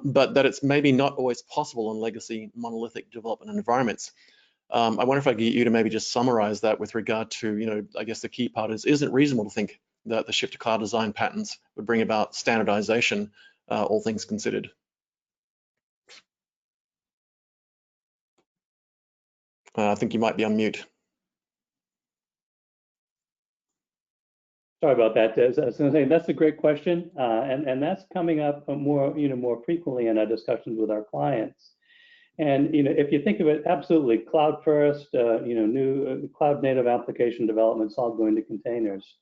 but that it's maybe not always possible in legacy monolithic development environments? I wonder if I could get you to maybe just summarize that with regard to, I guess the key part is it reasonable to think that the shift to cloud design patterns would bring about standardization, all things considered? I think you might be on mute. Sorry about that. As I was going to say, that's a great question, and that's coming up more frequently in our discussions with our clients. And if you think of it, absolutely, cloud first, new cloud native application developments all going to containers.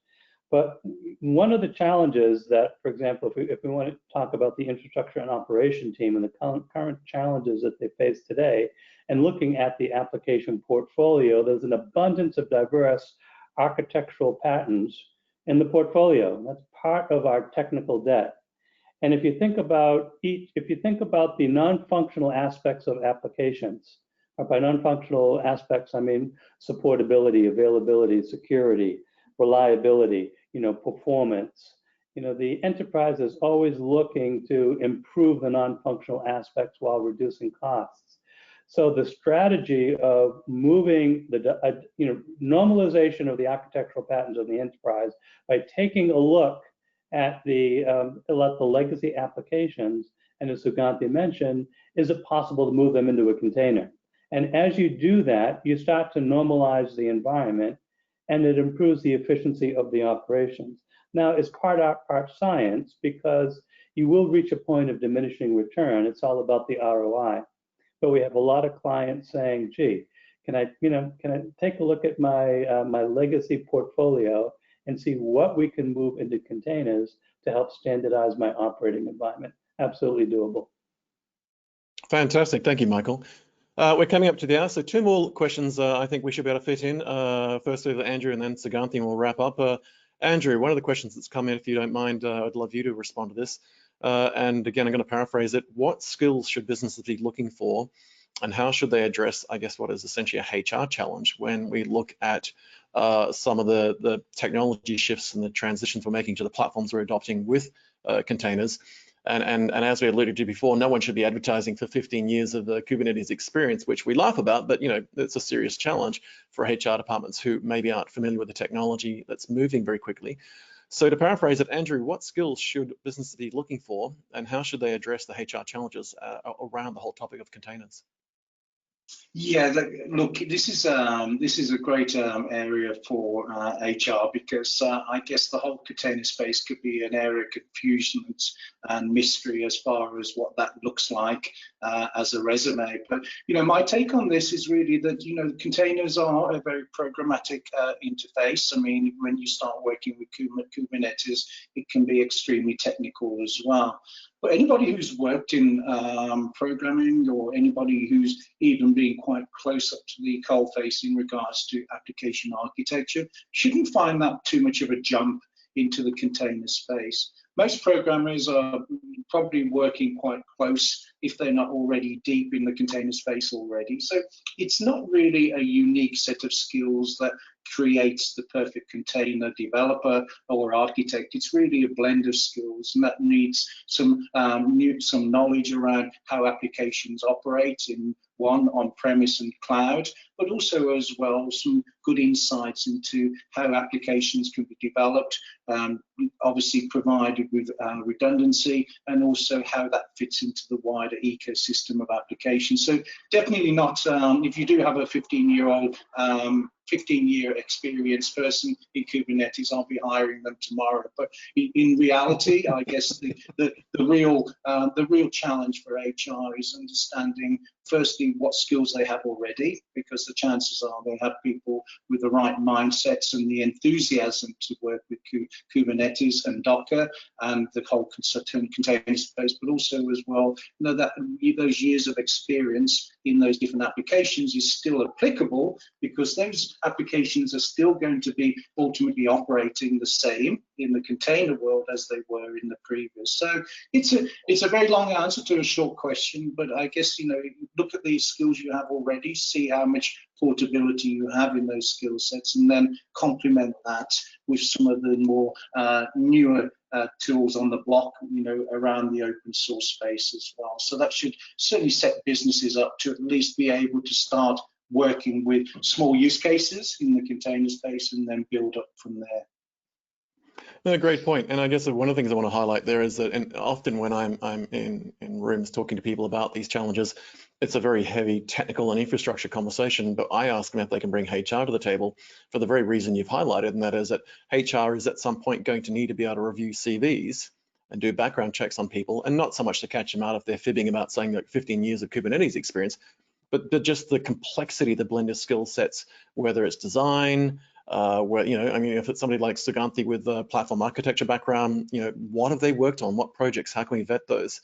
But one of the challenges that, for example, if we want to talk about the infrastructure and operation team and the current challenges that they face today, and looking at the application portfolio, there's an abundance of diverse architectural patterns in the portfolio. That's part of our technical debt. And if you think about the non-functional aspects of applications, or by non-functional aspects, I mean supportability, availability, security, reliability, performance. The enterprise is always looking to improve the non-functional aspects while reducing costs. So the strategy of moving the normalization of the architectural patterns of the enterprise by taking a look at the legacy applications, and as Suganthy mentioned, is it possible to move them into a container? And as you do that, you start to normalize the environment, and it improves the efficiency of the operations. Now, it's part art, part science, because you will reach a point of diminishing return. It's all about the ROI. But we have a lot of clients saying, gee, can I take a look at my my legacy portfolio and see what we can move into containers to help standardize my operating environment? Absolutely doable. Fantastic. Thank you, Michael. We're coming up to the hour, so 2 more questions I think we should be able to fit in. Firstly to Andrew and then Suganthy, and we'll wrap up. Andrew, one of the questions that's come in, if you don't mind, I'd love you to respond to this. And again, I'm going to paraphrase it. What skills should businesses be looking for, and how should they address, I guess, what is essentially a HR challenge when we look at some of the technology shifts and the transitions we're making to the platforms we're adopting with containers? And as we alluded to before, no one should be advertising for 15 years of the Kubernetes experience, which we laugh about, but it's a serious challenge for HR departments who maybe aren't familiar with the technology that's moving very quickly. So to paraphrase it, Andrew, what skills should businesses be looking for, and how should they address the HR challenges around the whole topic of containers? Yeah, look, this is a great area for HR, because I guess the whole container space could be an area of confusion and mystery as far as what that looks like as a resume. But my take on this is really that containers are a very programmatic interface. I mean, when you start working with Kubernetes, it can be extremely technical as well. But anybody who's worked in programming, or anybody who's even been quite close up to the coalface in regards to application architecture shouldn't find that too much of a jump into the container space. Most programmers are probably working quite close, if they're not already deep in the container space already. So it's not really a unique set of skills that creates the perfect container developer or architect. It's really a blend of skills, and that needs some knowledge around how applications operate in on-premise and cloud, but also as well some good insights into how applications can be developed, obviously provided with redundancy, and also how that fits into the wider ecosystem of applications. So definitely not, if you do have a 15-year experienced person in Kubernetes, I'll be hiring them tomorrow. But in reality, I guess the real challenge for HR is understanding, firstly, what skills they have already, because the chances are they have people with the right mindsets and the enthusiasm to work with Kubernetes and Docker and the whole container space, but also as well, that those years of experience in those different applications is still applicable, because those applications are still going to be ultimately operating the same in the container world as they were in the previous. So it's a very long answer to a short question, but I guess look at the skills you have already, see how much portability you have in those skill sets, and then complement that with some of the more newer tools on the block, around the open source space as well. So that should certainly set businesses up to at least be able to start working with small use cases in the container space and then build up from there. No, great point. And I guess one of the things I want to highlight there is that, and often when I'm in rooms talking to people about these challenges, it's a very heavy technical and infrastructure conversation, but I ask them if they can bring HR to the table for the very reason you've highlighted, and that is that HR is at some point going to need to be able to review CVs and do background checks on people, and not so much to catch them out if they're fibbing about saying like 15 years of Kubernetes experience, but just the complexity, the blend of skill sets, whether it's design, where, I mean, if it's somebody like Suganthy with a platform architecture background, what have they worked on? What projects? How can we vet those?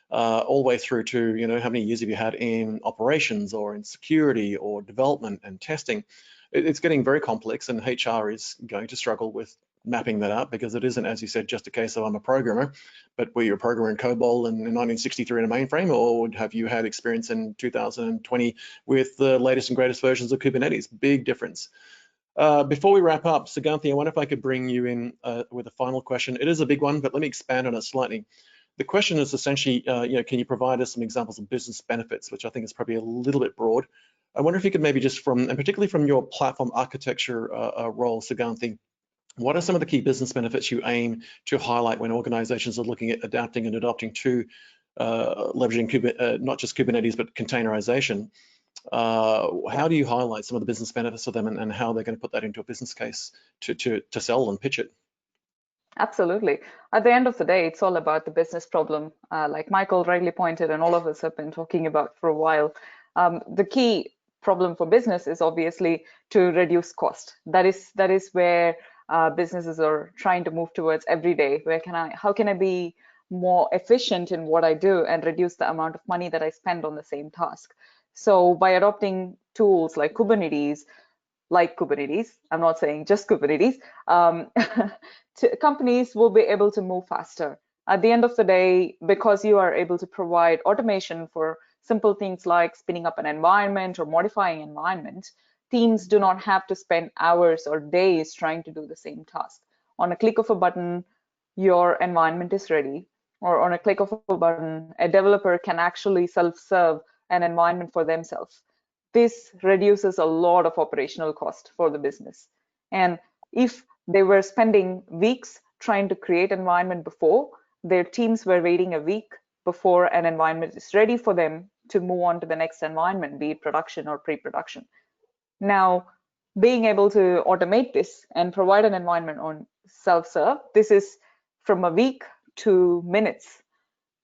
All the way through to, how many years have you had in operations or in security or development and testing? It's getting very complex, and HR is going to struggle with mapping that out, because it isn't, as you said, just a case of I'm a programmer, but were you a programmer in COBOL in 1963 in a mainframe, or have you had experience in 2020 with the latest and greatest versions of Kubernetes? Big difference. Before we wrap up, Suganthy, I wonder if I could bring you in with a final question. It is a big one, but let me expand on it slightly. The question is essentially, can you provide us some examples of business benefits, which I think is probably a little bit broad. I wonder if you could maybe just and particularly from your platform architecture role, Suganthy, what are some of the key business benefits you aim to highlight when organizations are looking at adapting and adopting to leveraging not just Kubernetes, but containerization? How do you highlight some of the business benefits of them, and how they're going to put that into a business case to sell and pitch it? Absolutely. At the end of the day, it's all about the business problem, like Michael rightly pointed, and all of us have been talking about for a while. The key problem for business is obviously to reduce cost. That is where businesses are trying to move towards every day. How can I be more efficient in what I do and reduce the amount of money that I spend on the same task? So by adopting tools like Kubernetes, I'm not saying just Kubernetes, companies will be able to move faster. At the end of the day, because you are able to provide automation for simple things like spinning up an environment or modifying environment, teams do not have to spend hours or days trying to do the same task. On a click of a button, your environment is ready, or on a click of a button, a developer can actually self-serve an environment for themselves. This reduces a lot of operational cost for the business. And if they were spending weeks trying to create an environment before, their teams were waiting a week before an environment is ready for them to move on to the next environment, be it production or pre-production. Now, being able to automate this and provide an environment on self-serve, this is from a week to minutes.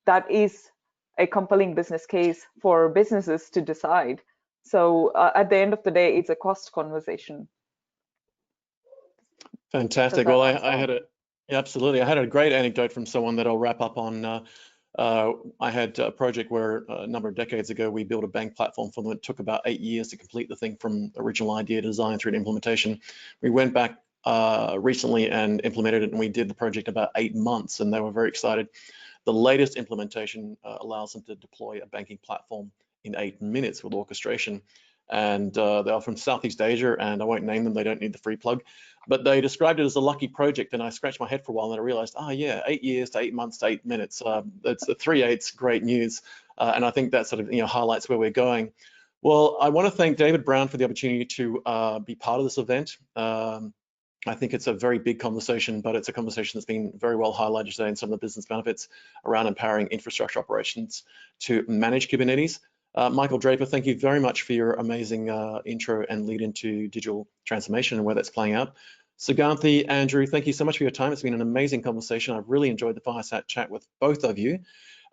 That is a compelling business case for businesses to decide. So at the end of the day, it's a cost conversation. Fantastic. Well, I had absolutely. I had a great anecdote from someone that I'll wrap up on. I had a project where a number of decades ago, we built a bank platform for them. It took about 8 years to complete the thing from original idea design through to implementation. We went back recently and implemented it, and we did the project about 8 months, and they were very excited. The latest implementation allows them to deploy a banking platform in 8 minutes with orchestration. And they are from Southeast Asia, and I won't name them, they don't need the free plug, but they described it as a lucky project, and I scratched my head for a while and I realized, oh yeah, 8 years to 8 months to 8 minutes. That's the 3/8 great news. And I think that sort of highlights where we're going. Well, I want to thank David Brown for the opportunity to be part of this event. I think it's a very big conversation, but it's a conversation that's been very well highlighted today in some of the business benefits around empowering infrastructure operations to manage Kubernetes. Michael Draper, thank you very much for your amazing intro and lead into digital transformation and where that's playing out. Suganthi, Andrew, thank you so much for your time. It's been an amazing conversation. I've really enjoyed the fireside chat with both of you.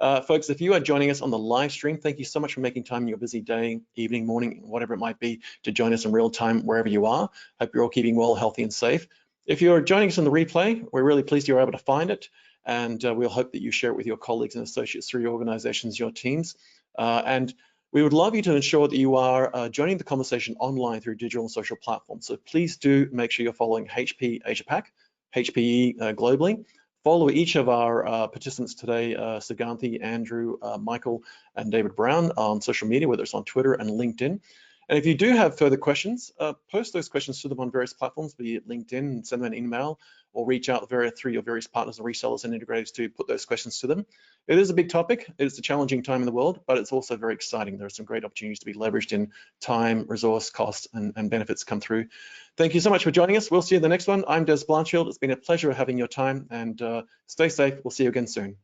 Folks, if you are joining us on the live stream, thank you so much for making time in your busy day, evening, morning, whatever it might be, to join us in real time wherever you are. Hope you're all keeping well, healthy, and safe. If you're joining us on the replay, we're really pleased you're able to find it, and we'll hope that you share it with your colleagues and associates through your organizations, your teams. And we would love you to ensure that you are joining the conversation online through digital and social platforms. So please do make sure you're following HPE Asia Pac, HPE globally. Follow each of our participants today, Suganthi, Andrew, Michael, and David Brown on social media, whether it's on Twitter and LinkedIn. And if you do have further questions, post those questions to them on various platforms, be it LinkedIn, send them an email, or reach out through your various partners and resellers and integrators to put those questions to them. It is a big topic. It's a challenging time in the world, but it's also very exciting. There are some great opportunities to be leveraged in time, resource, cost, and benefits come through. Thank you so much for joining us. We'll see you in the next one. I'm Des Blanchfield. It's been a pleasure having your time, and stay safe. We'll see you again soon.